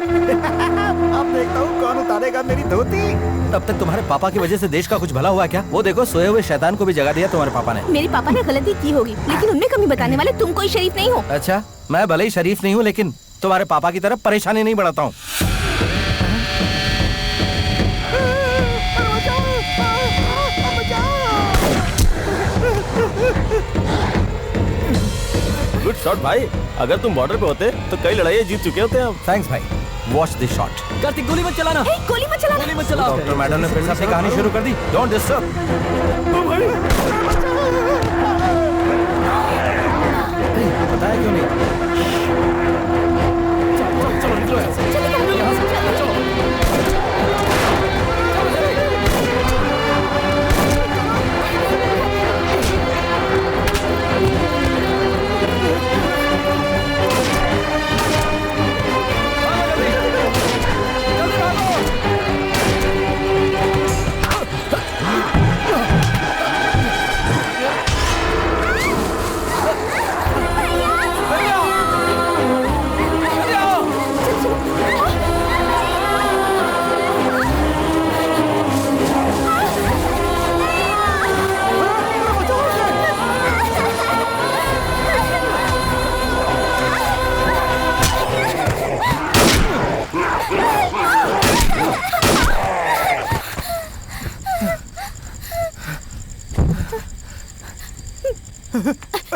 अब देखता हूँ कौन उतारेगा मेरी धोती। तब तक तुम्हारे पापा की वजह से देश का कुछ भला हुआ क्या? वो देखो, सोए हुए शैतान को भी जगा दिया तुम्हारे पापा ने। मेरे पापा ने गलती की होगी, लेकिन उनमें कमी बताने वाले तुम कोई शरीफ नहीं हो। अच्छा, मैं भले ही शरीफ नहीं हूँ, लेकिन तुम्हारे पापा की तरफ परेशानी नहीं बढ़ाता हूँ। गुड शॉट भाई। अगर तुम बॉर्डर पे होते तो कई लड़ाइयाँ जीत चुके होते हम। थैंक्स भाई। Watch this shot. कार्तिक, गोली मत चलाना। गोली मत चलाना। गोली मत चलाओ। डॉक्टर मैडम ने फिर से अपनी कहानी शुरू कर दी। Don't disturb. बताया क्यों नहीं? चलो निकलो यहाँ से।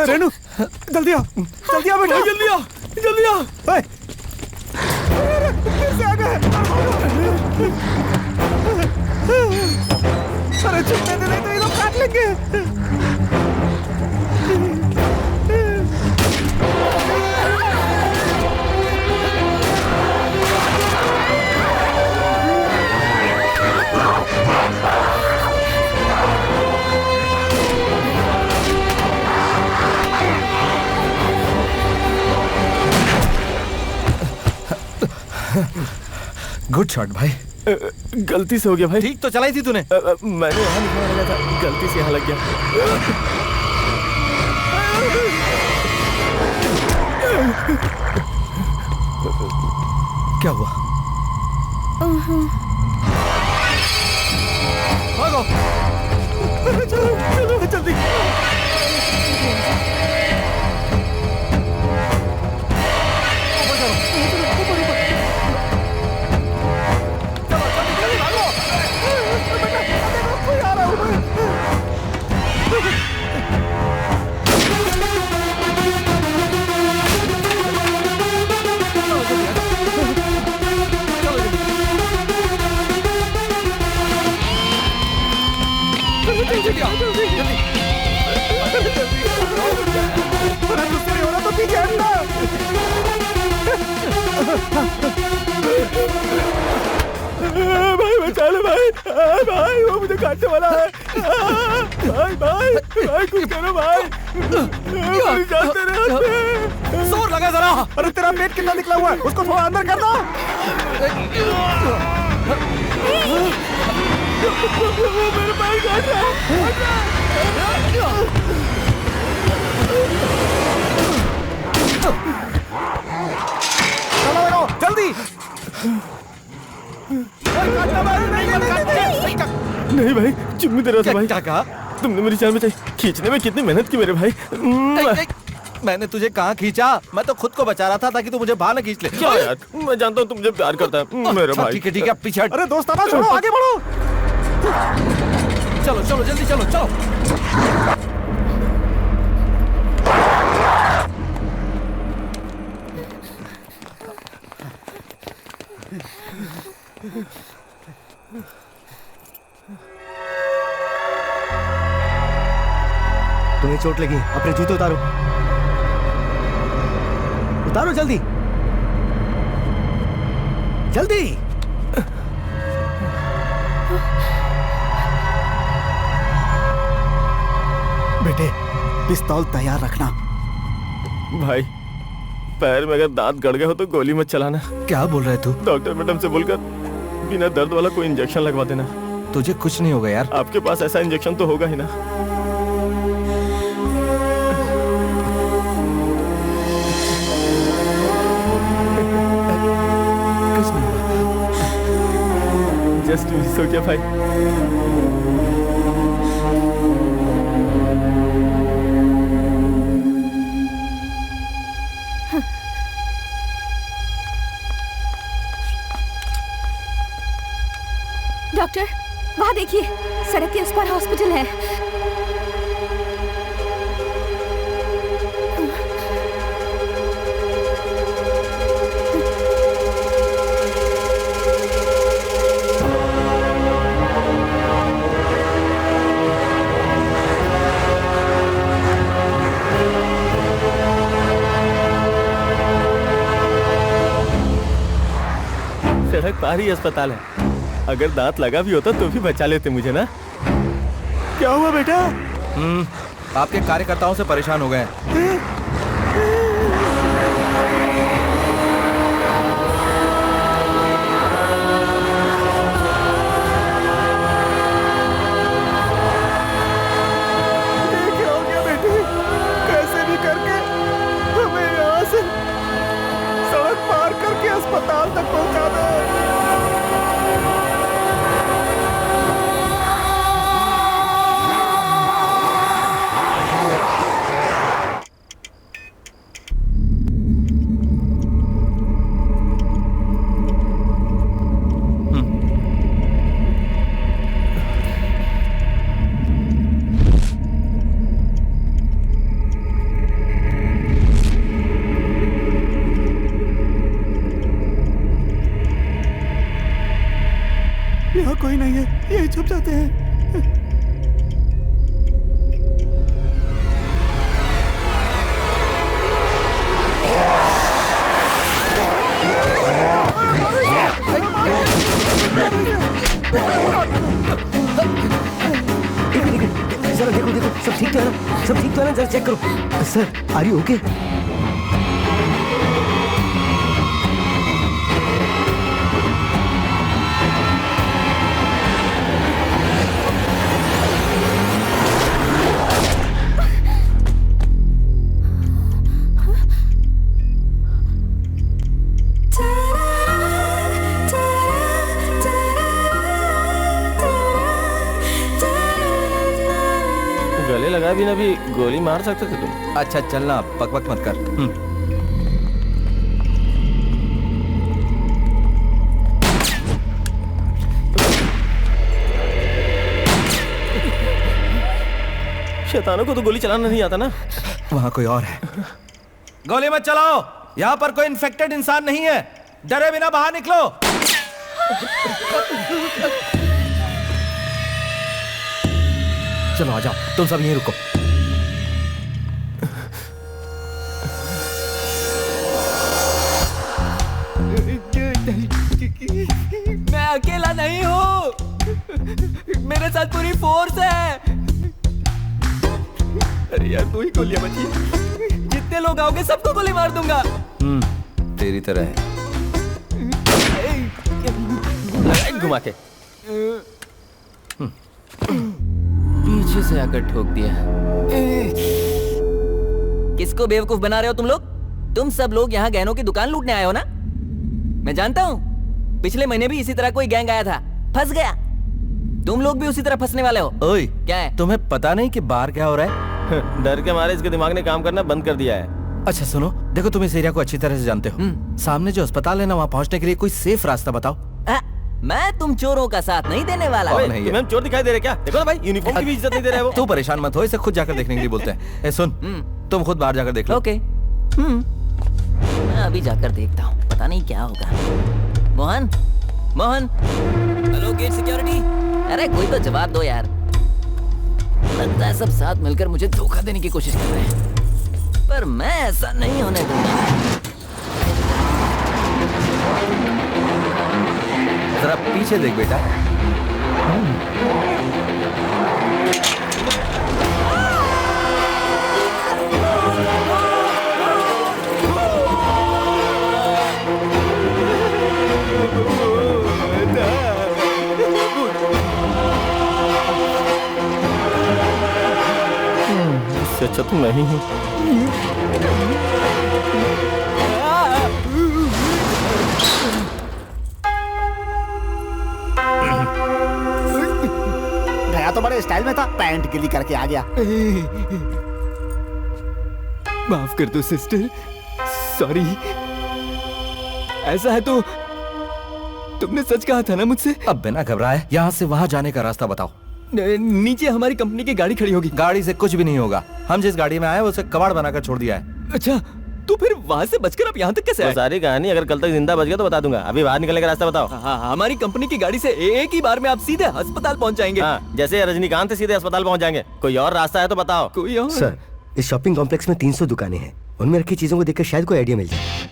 रेनू, जल्दी आ बेटा, जल्दी आ। फिर से आ गए। अरे छुपने दे, नहीं तो ये लोग काट लेंगे। गुड शॉट भाई। गलती से हो गया भाई। ठीक तो चलाई थी तूने। मैंने यहाँ लिखने लगा था, गलती से यहाँ लग गया। क्या हुआ? भागो। चलो चलो जल्दी। भाई बचा लो भाई। भाई वो मुझे काटने वाला है। भाई भाई भाई कुछ करो भाई। जाते रहे। जोर लगा जरा। अरे तेरा पेट कितना निकला हुआ है, उसको थोड़ा अंदर कर दो। मेरे भाई काट रहा है। चलो जल्दी। नहीं भाई चुम्मी दे रहा था भाई। क्या कहा? तुमने मेरी जान बचाई। खींचने में कितनी मेहनत की मेरे भाई। मैंने तुझे कहाँ खींचा? मैं तो खुद को बचा रहा था ताकि तू मुझे बाहर न खींच ले। क्या यार, मैं जानता हूँ तुम मुझे प्यार करता है मेरा भाई। ठीक है पीछे। अरे दोस्ताना छोड़ो, आगे बढ़ो। चलो चलो जल्दी चलो चलो। तुम्हें चोट लगी, अपने जूते उतारो। उतारो जल्दी जल्दी। बेटे पिस्तौल तैयार रखना। भाई पैर में अगर दांत गड़ गए हो तो गोली मत चलाना। क्या बोल रहे तू? डॉक्टर मैडम से बोलकर बिना दर्द वाला कोई इंजेक्शन लगवा देना। तुझे कुछ नहीं होगा यार। आपके पास ऐसा इंजेक्शन तो होगा ही ना। जस्ट मिस हो गया भाई। डॉक्टर वहाँ देखिए, सड़क के उस पार हॉस्पिटल है। सड़क पार ही अस्पताल है। अगर दांत लगा भी होता तो भी बचा लेते मुझे ना। क्या हुआ बेटा? आपके कार्यकर्ताओं से परेशान हो गए। क्या हो गया बेटे? कैसे भी करके हमें यहाँ से सड़क पार करके अस्पताल तक पहुँचा दो। यहाँ कोई नहीं है, यही छुप जाते हैं। जरा देखो देखो, सब ठीक तो है ना? सब ठीक तो है ना? जरा चेक करो। Sir are you okay? गले लगा भी ना भी गोली मार सकते थे तुम। अच्छा चलना, बकबक मत कर। शैतानों को तो गोली चलाना नहीं आता ना। वहाँ कोई और है। गोली मत चलाओ, यहाँ पर कोई इन्फेक्टेड इंसान नहीं है। डरे बिना बाहर निकलो। चलो आ जाओ, तुम सब यहीं रुको। मैं अकेला नहीं हूँ, मेरे साथ पूरी फोर्स है। अरे यार तू ही गोलियां बची। जितने लोग आओगे सबको गोली मार दूंगा। तेरी तरह है। घुमा के पीछे से आकर ठोक दिया। किसको बेवकूफ बना रहे हो तुम लोग? तुम सब लोग यहाँ गहनों की दुकान लूटने आए हो ना? मैं जानता हूँ, पिछले महीने भी इसी तरह कोई गैंग आया था, फंस गया। तुम लोग भी उसी तरह फंसने वाले हो। ओए, क्या है? तुम्हें पता नहीं कि बाहर क्या हो रहा है? डर के मारे इसके दिमाग ने काम करना बंद कर दिया है। अच्छा सुनो, देखो तुम इस एरिया को अच्छी तरह से जानते हो। सामने जो अस्पताल है ना, वहाँ पहुँचने के लिए कोई सेफ रास्ता बताओ। मैं तुम चोरों का साथ नहीं देने वाला। तुम्हें चोर दिखाई दे रहे क्या? देखो ना भाई, यूनिफॉर्म की भी इज्जत नहीं दे रहे वो। तू परेशान मत हो, इसे खुद जाकर देखने के लिए बोलते हैं। ए सुन, तुम खुद बाहर जाकर देख लो। ओके। मैं अभी जाकर देखता हूँ, पता नहीं क्या होगा। Mohan, Mohan, hello gate security. अरे कोई तो जवाब दो यार। लगता है सब साथ मिलकर मुझे धोखा देने की कोशिश कर रहे हैं, पर मैं ऐसा नहीं होने दूंगा। जरा पीछे देख बेटा। इससे अच्छा तो मैं ही हूँ। गया तो बड़े स्टाइल में था, पैंट गिली करके आ गया। माफ कर दो सिस्टर, सॉरी। ऐसा है तो तुमने सच कहा था ना मुझसे? अब बिना घबराए यहाँ से वहाँ जाने का रास्ता बताओ। नीचे हमारी कंपनी की गाड़ी खड़ी होगी। गाड़ी से कुछ भी नहीं होगा। हम जिस गाड़ी में आए उसे कबाड़ बनाकर छोड़ दिया है। अच्छा, तो फिर वहाँ से बचकर आप यहाँ तक कैसे आए? सारी कहानी अगर कल तक जिंदा बच गया तो बता दूंगा। अभी बाहर निकलने का रास्ता बताओ। हाँ, हमारी कंपनी की गाड़ी से एक ही बार में आप सीधे अस्पताल पहुँच जाएंगे। हाँ, जैसे रजनीकांत सीधे अस्पताल पहुँच जाएंगे। कोई और रास्ता है तो बताओ। कोई और? सर, इस शॉपिंग कॉम्प्लेक्स में 300 दुकानें हैं। उनमें रखी चीजों को देखकर शायद कोई आइडिया मिल जाए।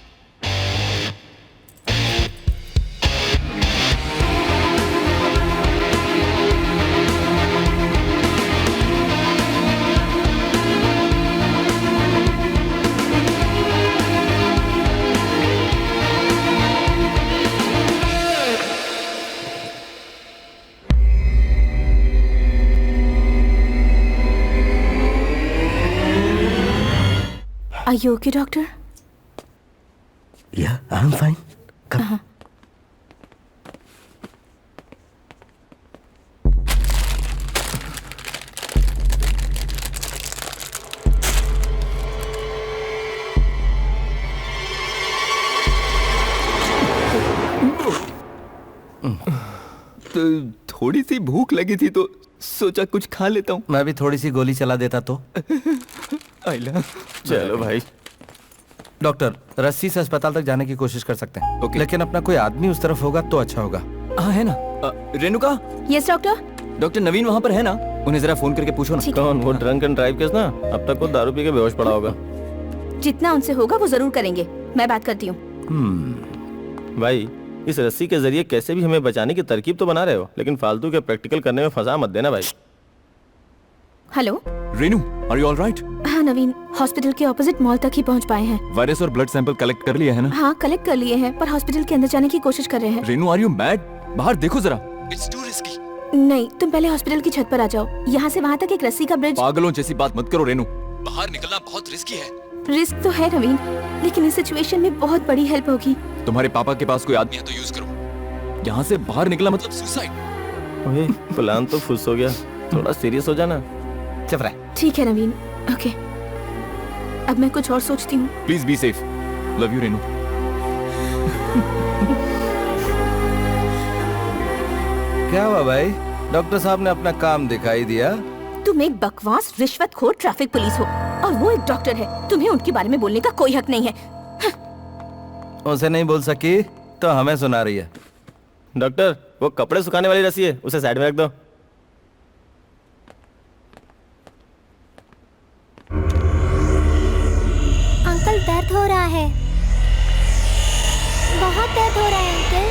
Are you okay, doctor? Yeah, I'm fine. Come. तो थोड़ी सी भूख लगी थी तो सोचा कुछ खा लेता हूँ। मैं भी थोड़ी सी गोली चला देता तो। चलो भाई। डॉक्टर, रस्सी से अस्पताल तक जाने की कोशिश कर सकते हैं। ओके। लेकिन अपना कोई आदमी उस तरफ होगा तो अच्छा होगा। हाँ है ना। Renuka, yes doctor. डॉक्टर नवीन वहाँ पर है ना? उन्हें जरा फोन करके पूछो ना। कौन? वो ड्रंक एंड ड्राइव केस ना? अब तक वो दारू पी के बेहोश पड़ा होगा। जितना उनसे होगा वो जरूर करेंगे, मैं बात करती हूँ। भाई, इस रस्सी के जरिए कैसे भी हमें बचाने की तरकीब तो बना रहे हो, लेकिन फालतू के प्रैक्टिकल करने में फंसा मत देना भाई। Hello Renu, are you all right? हाँ नवीन, हॉस्पिटल के ऑपोजिट मॉल तक ही पहुँच पाए हैं। वायरस और ब्लड सैंपल कलेक्ट कर लिया है ना? हाँ कलेक्ट कर लिए हैं, पर हॉस्पिटल के अंदर जाने की कोशिश कर रहे हैं। Renu, are you mad? बाहर देखो जरा। It's too risky. नहीं, तुम पहले हॉस्पिटल की छत पर आ जाओ। यहाँ से वहाँ तक एक रस्सी का ब्रिज। पागलों जैसी बात मत करो रेनू, बाहर निकलना बहुत रिस्की है। रिस्क तो है नवीन, लेकिन इस सिचुएशन में बहुत बड़ी हेल्प होगी। तुम्हारे पापा के पास कोई आदमी है तो यूज करो। यहाँ से बाहर निकला मतलब सुसाइड। प्लान तो फुस हो गया, थोड़ा सीरियस हो जाना। चुप रह। ठीक है नवीन, ओके। अब मैं कुछ और सोचती हूँ। Please be safe. Love you Renu. क्या हुआ भाई, डॉक्टर साहब ने अपना काम दिखाई दिया? तुम एक बकवास रिश्वतखोर ट्रैफिक पुलिस हो और वो एक डॉक्टर है। तुम्हें उनके बारे में बोलने का कोई हक नहीं है। उसे नहीं बोल सकी तो हमें सुना रही है। डॉक्टर, वो कपड़े सुखाने वाली रस्सी है, उसे साइड में रख दो। अंकल दर्द हो रहा है, बहुत दर्द हो रहा है अंकल।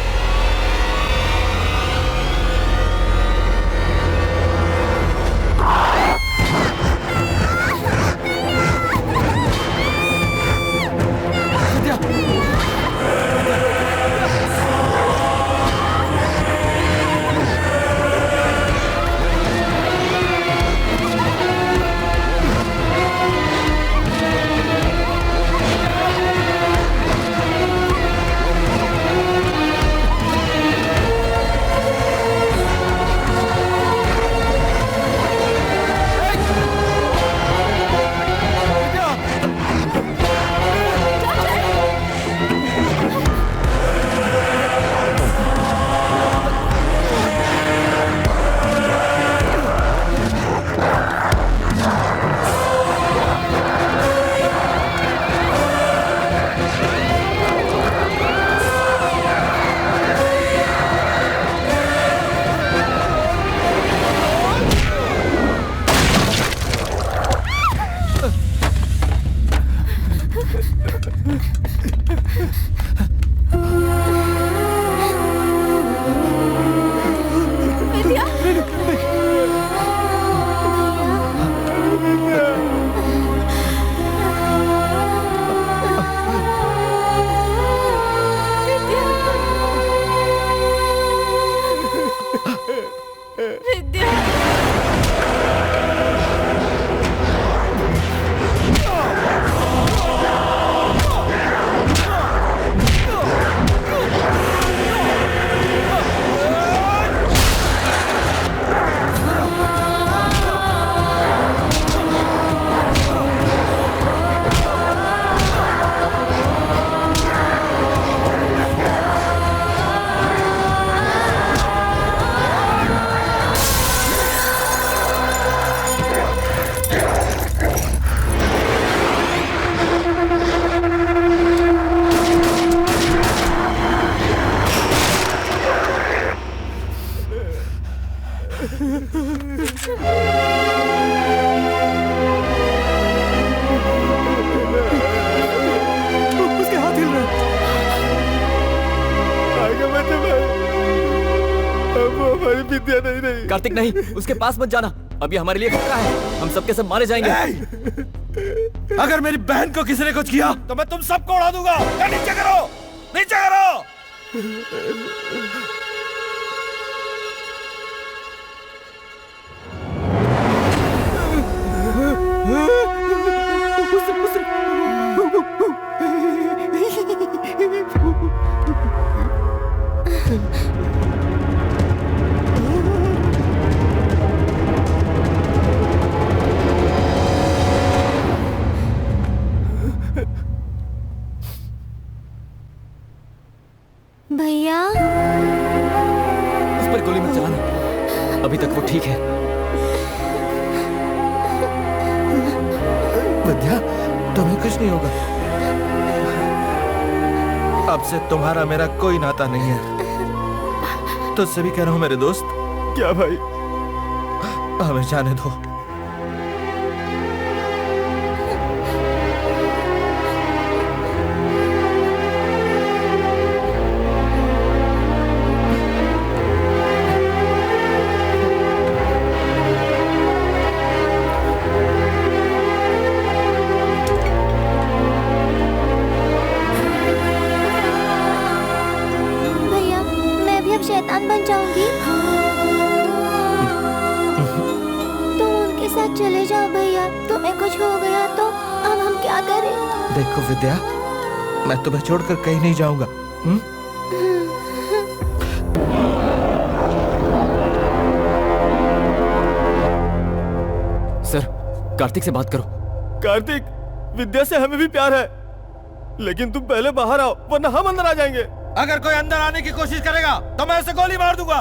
कार्तिक नहीं, उसके पास मत जाना। अब ये हमारे लिए खतरा है, हम सबके सब मारे जाएंगे। अगर मेरी बहन को किसी ने कुछ किया तो मैं तुम सबको उड़ा दूंगा। नीचे करो, नीचे करो। भैया, उस पर गोली मत चलाना, अभी तक वो ठीक है। विद्या, तुम्हें कुछ नहीं होगा। अब से तुम्हारा मेरा कोई नाता नहीं है। तुझसे भी कह रहा हूं मेरे दोस्त। क्या भाई? हमें जाने दो। शैतान बन जाऊंगी। तुम उनके साथ चले जाओ भैया, तुम्हें कुछ हो गया तो अब हम क्या करें? देखो विद्या, मैं तुम्हें छोड़कर कहीं नहीं जाऊंगा। सर, कार्तिक से बात करो। कार्तिक, विद्या से हमें भी प्यार है, लेकिन तुम पहले बाहर आओ वरना हम अंदर आ जाएंगे। अगर कोई अंदर आने की कोशिश करेगा तो मैं उसे गोली मार दूंगा।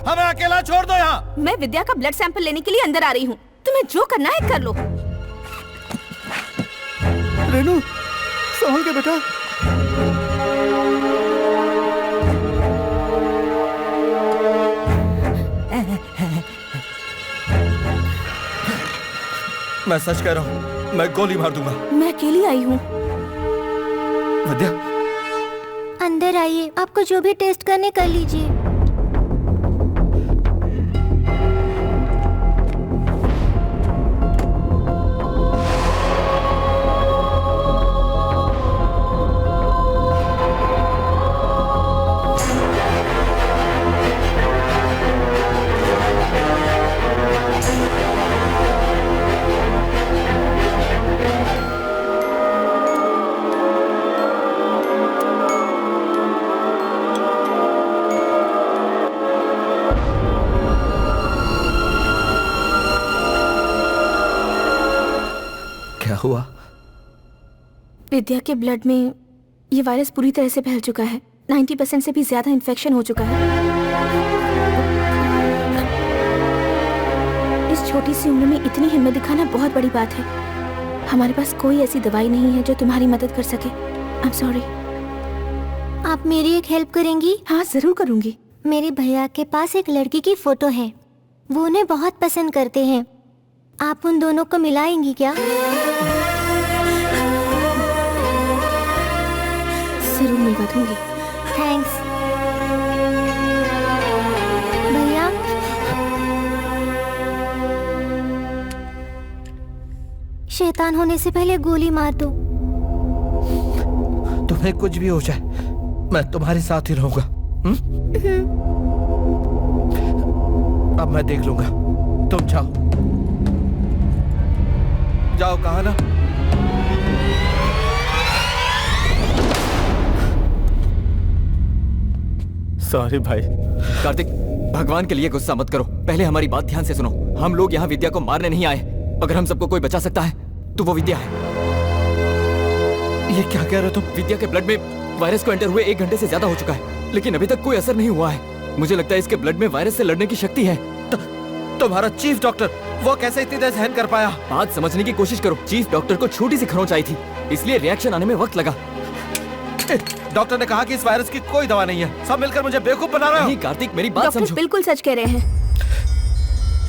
हमें अकेला छोड़ दो यहाँ। मैं विद्या का ब्लड सैंपल लेने के लिए अंदर आ रही हूँ, तुम्हें जो करना है कर लो। रेनू, संभल के बेटा। मैं सच कह रहा हूँ, मैं गोली मार दूंगा। मैं अकेली आई हूँ। विद्या, अंदर आइए, आपको जो भी टेस्ट करने कर लीजिए। क्या हुआ? विद्या के ब्लड में ये वायरस पूरी तरह से फैल चुका है। 90% से भी ज्यादा इन्फेक्शन हो चुका है। इस छोटी सी उम्र में इतनी हिम्मत दिखाना बहुत बड़ी बात है। हमारे पास कोई ऐसी दवाई नहीं है जो तुम्हारी मदद कर सके। I am sorry. आप मेरी एक हेल्प करेंगी? हाँ, जरूर करूंगी। मेरे भैया के पास एक लड़की की फोटो है, वो उन्हें बहुत पसंद करते हैं। आप उन दोनों को मिलाएंगी क्या? जरूर मिलवा दूंगी। थैंक्स भैया। शैतान होने से पहले गोली मार दो। तुम्हें कुछ भी हो जाए, मैं तुम्हारे साथ ही रहूंगा। अब मैं देख लूंगा, तुम जाओ। जाओ, कहा ना। सॉरी भाई। कार्तिक, भगवान के लिए गुस्सा मत करो, पहले हमारी बात ध्यान से सुनो। हम लोग यहाँ विद्या को मारने नहीं आए। अगर हम सबको कोई बचा सकता है तो वो विद्या है। ये क्या कह रहे हो तुम? विद्या के ब्लड में वायरस को एंटर हुए 1 घंटे से ज्यादा हो चुका है, लेकिन अभी तक कोई असर नहीं हुआ है। मुझे लगता है इसके ब्लड में वायरस से लड़ने की शक्ति है। तुम्हारा चीफ डॉक्टर, वो कैसे इतनी देर सहन कर पाया? बात समझने की कोशिश करो। चीफ डॉक्टर को छोटी सी खरोंच आई थी, इसलिए रिएक्शन आने में वक्त लगा। डॉक्टर ने कहा कि इस वायरस की कोई दवा नहीं है। सब मिलकर मुझे बेवकूफ बना रहे हो। नहीं कार्तिक, मेरी बात समझो। डॉक्टर बिल्कुल सच कह रहे हैं।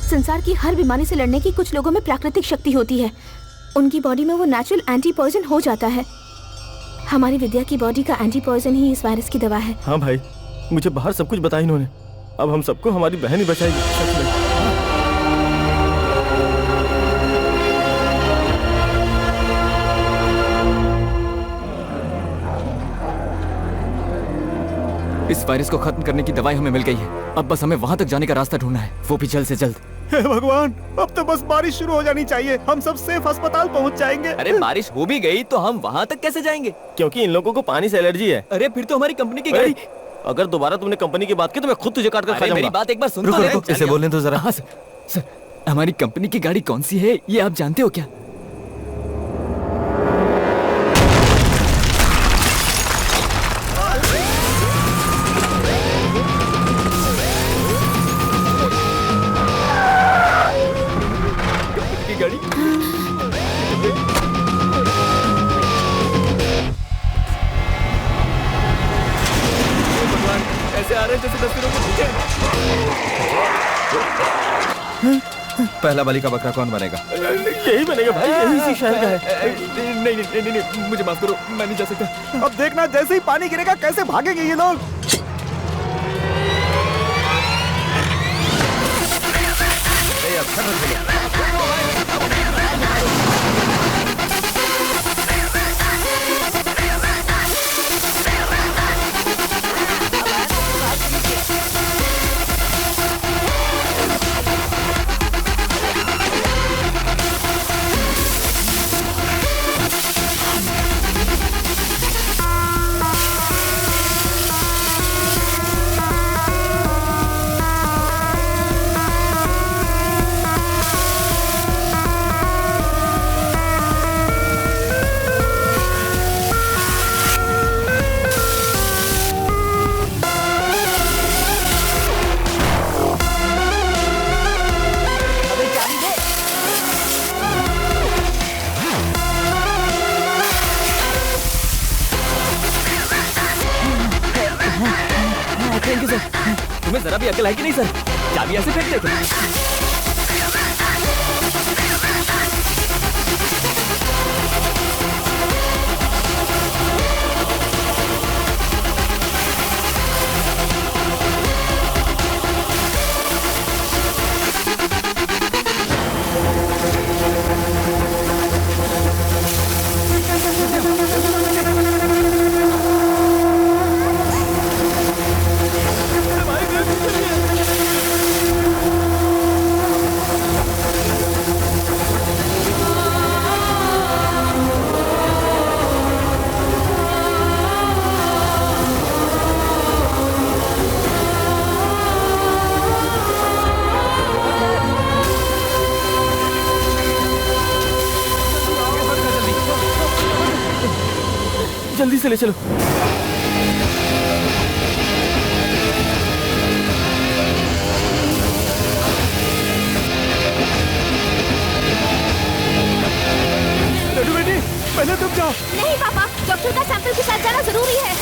संसार की हर बीमारी से लड़ने की कुछ लोगों में प्राकृतिक शक्ति होती है। उनकी बॉडी में वो नेचुरल एंटी पॉइजन हो जाता है। हमारी विद्या की बॉडी का एंटी पॉइजन ही इस वायरस की दवा है। हाँ भाई, मुझे बाहर सब कुछ बताया इन्होंने। अब हम सबको हमारी बहन ही बचाएगी। सच में। इस वायरस को खत्म करने की दवाई हमें मिल गई है। अब बस हमें वहाँ तक जाने का रास्ता ढूंढना है, वो भी जल्द से जल्द। हे भगवान, अब तो बस बारिश शुरू हो जानी चाहिए, हम सब सेफ अस्पताल पहुंच जाएंगे। अरे बारिश हो भी गई तो हम वहाँ तक कैसे जाएंगे? क्योंकि इन लोगों को पानी से एलर्जी है। अरे फिर तो हमारी कंपनी की गाड़ी। अगर दोबारा तुमने कंपनी की बात की तो मैं खुद तुझे काट कर खा जाऊंगा। मेरी बात एक बार सुन तो ले। इसे बोलने दो जरा। हाँ सर, हमारी कंपनी की गाड़ी कौन सी है ये आप जानते हो क्या? पहला बलि का बकरा कौन बनेगा? यही बनेगा भाई, यही इसी शहर का है। नहीं, मुझे माफ करो, मैं नहीं जा सकता। अब देखना, जैसे ही पानी गिरेगा कैसे भागेंगे ये लोग। तुम्हें जरा भी अकल है कि नहीं सर? चाबी ऐसे फेंकते क्या? जल्दी से ले चलो। लड्डू बेटी, पहले तुम जाओ। नहीं पापा, डॉक्टर का सैंपल के साथ जाना जरूरी है।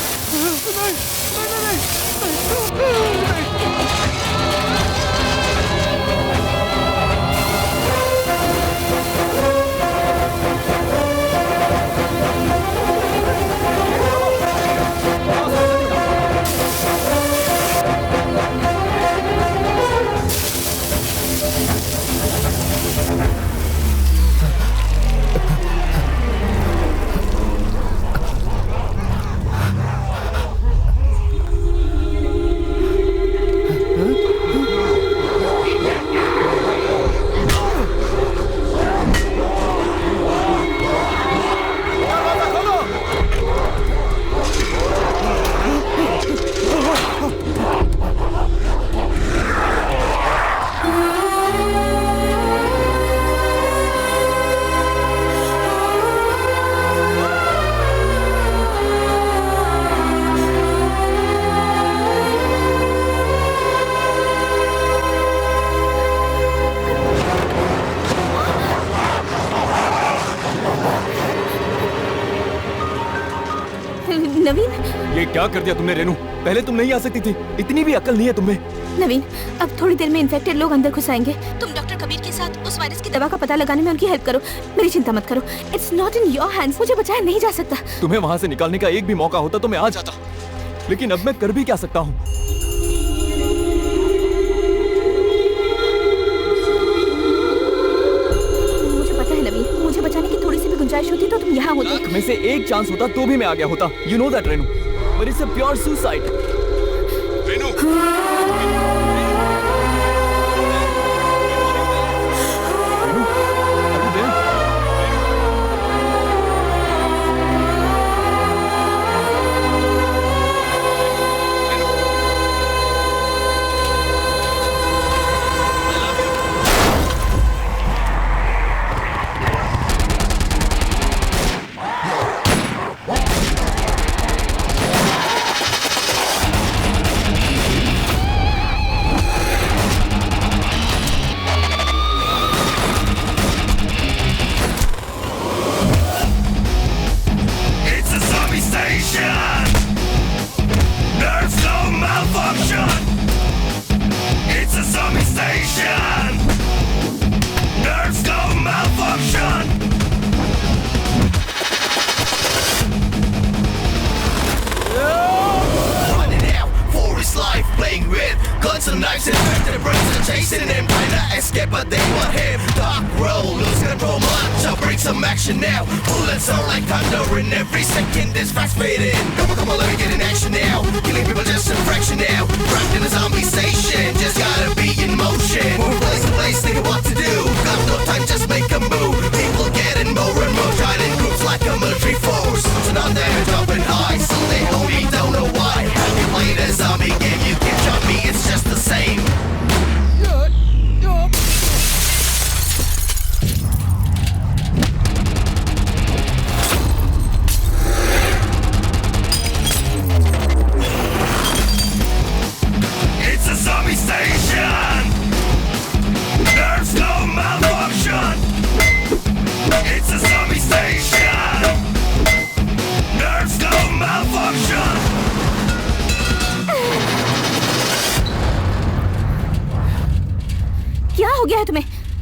नवीन, ये क्या कर दिया तुमने रेनू? पहले तुम नहीं आ सकती थी, इतनी भी अकल नहीं है तुम्हें। नवीन, अब थोड़ी देर में इन्फेक्टेड लोग अंदर घुस आएंगे। तुम डॉक्टर कबीर के साथ उस वायरस की दवा का पता लगाने में उनकी हेल्प करो। मेरी चिंता मत करो, it's not in your hands. मुझे बचाया नहीं जा सकता। तुम्हें वहाँ से निकालने का एक भी मौका होता तो मैं आ जाता, लेकिन अब मैं कर भी क्या सकता हूँ? मुझे पता है नवीन, मुझे बचाने की थोड़ी सी भी गुंजाइश होती तो तुम यहाँ होते। लाख में से एक चांस होता तो भी मैं आ गया होता। You know that Renu, but it's a pure suicide. Renu, It's a zombie station. There's no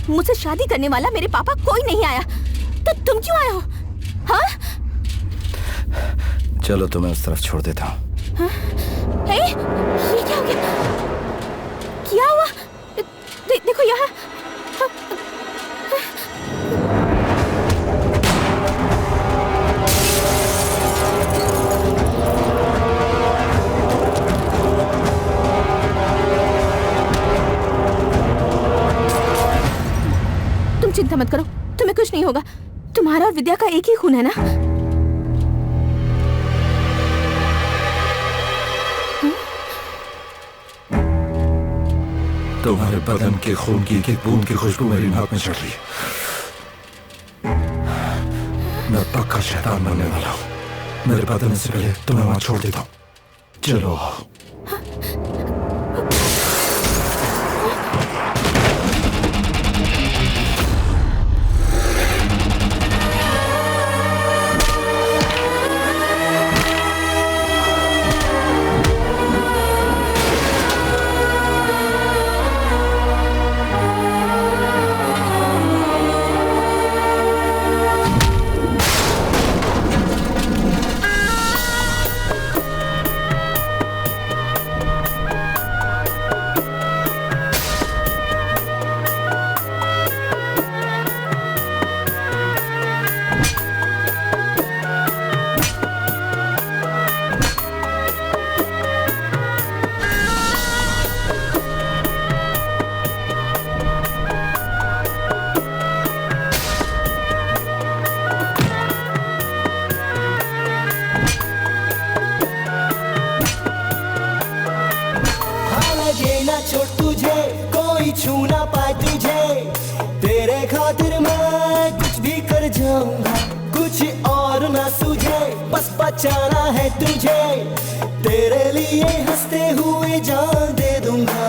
मुझसे शादी करने वाला मेरे पापा कोई नहीं आया, तो तुम क्यों आए हो? हाँ? चलो तुम्हें उस तरफ छोड़ देता हूँ। हाँ? ये क्या हो गया? क्या हुआ? देखो यहाँ। तुम चिंता मत करो, तुम्हें कुछ नहीं होगा। तुम्हारा और विद्या का एक ही खून है ना? तुम्हारे बदन के खून की एक बूंद की खुशबू मेरी नाक में चढ़ रही है। मैं पक्का शैतान बनने वाला हूँ। मेरे बदन से पहले तुम्हें वहां छोड़ देता हूँ। चलो। बचाना है तुझे, तेरे लिए हंसते हुए जान दे दूंगा।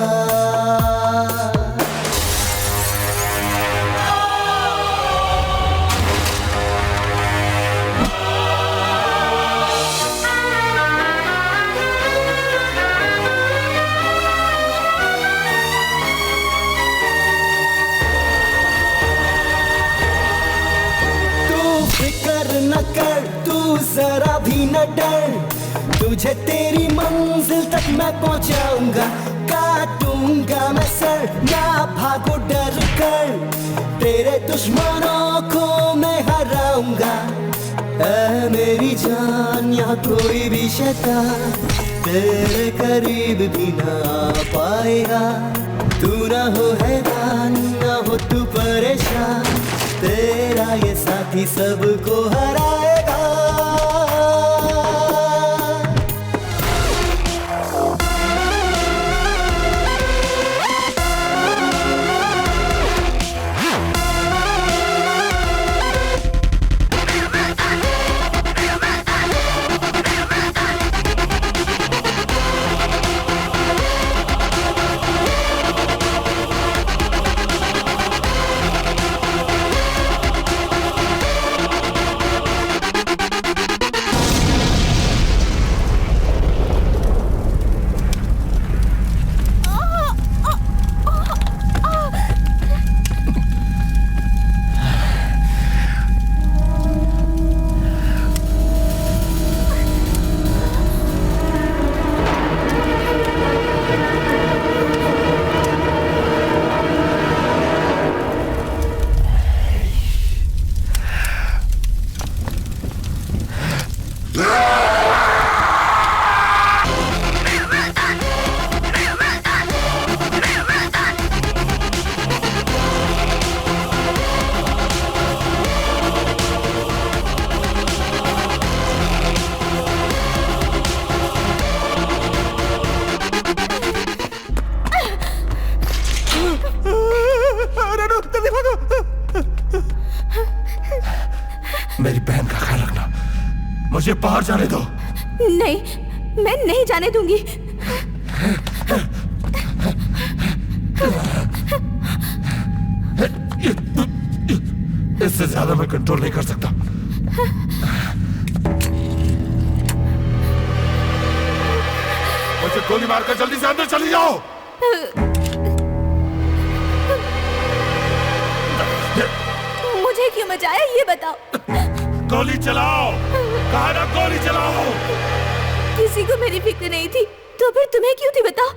तू फिक्र न कर, तू जरा भी न डर, तुझे तेरी मंजिल तक मैं पहुंचाऊंगा। काटूंगा मैं सर, ना भागो डर कर, तेरे दुश्मनों को मैं हराऊंगा। ऐ मेरी जान, यहाँ कोई भी शैतान तेरे करीब भी ना आ पाएगा। तू ना हो हैरान, ना हो तू परेशान, तेरा ये साथी सबको हराएगा। मेरी बहन का ख्याल रखना, मुझे बाहर जाने दो। नहीं, मैं नहीं जाने दूंगी। इससे ज्यादा मैं कंट्रोल नहीं कर सकता। मुझे गोली मारकर जल्दी से अंदर चली जाओ। बचाया ये बताओ। गोली चलाओ, कहा ना गोली चलाओ। किसी को मेरी फिक्र नहीं थी तो फिर तुम्हें क्यों थी बताओ?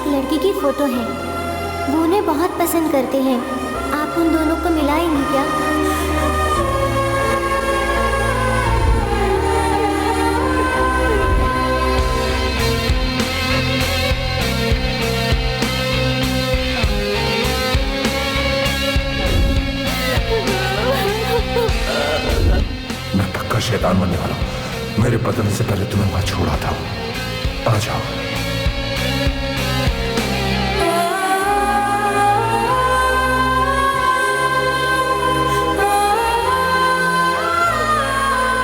लड़की की फोटो है, वो उन्हें बहुत पसंद करते हैं। आप उन दोनों को मिलाएंगी क्या? मैं पक्का शैतान बनने वाला हूँ। मेरे बदलने से पहले तुम्हें वहां छोड़ा था। आ जाओ।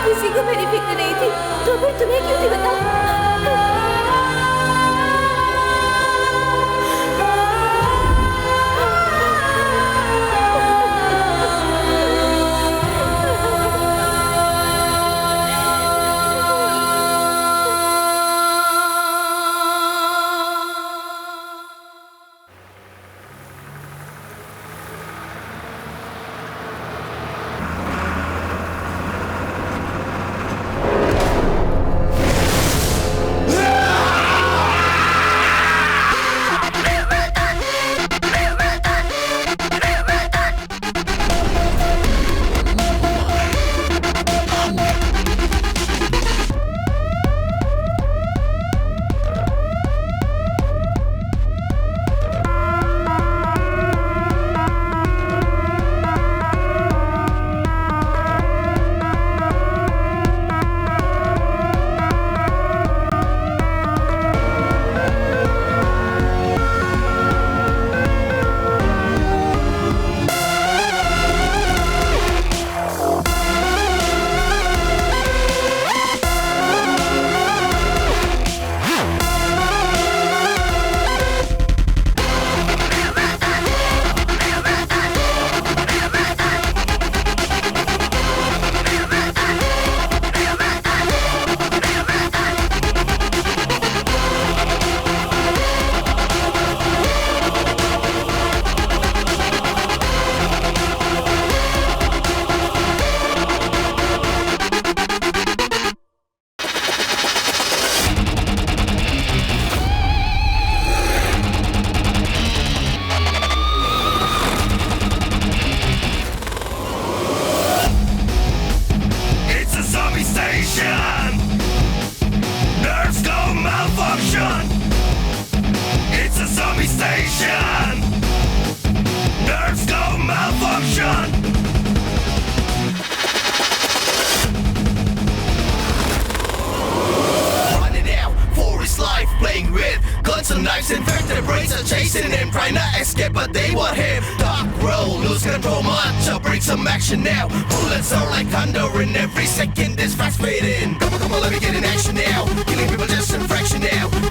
किसी को मेरी फिक्र नहीं थी तो फिर तुम्हें क्यों थी बताओ? Now, bullets are like thunder, and every second is fast fading. Come on, let me get in action now. Killing people just in fraction now.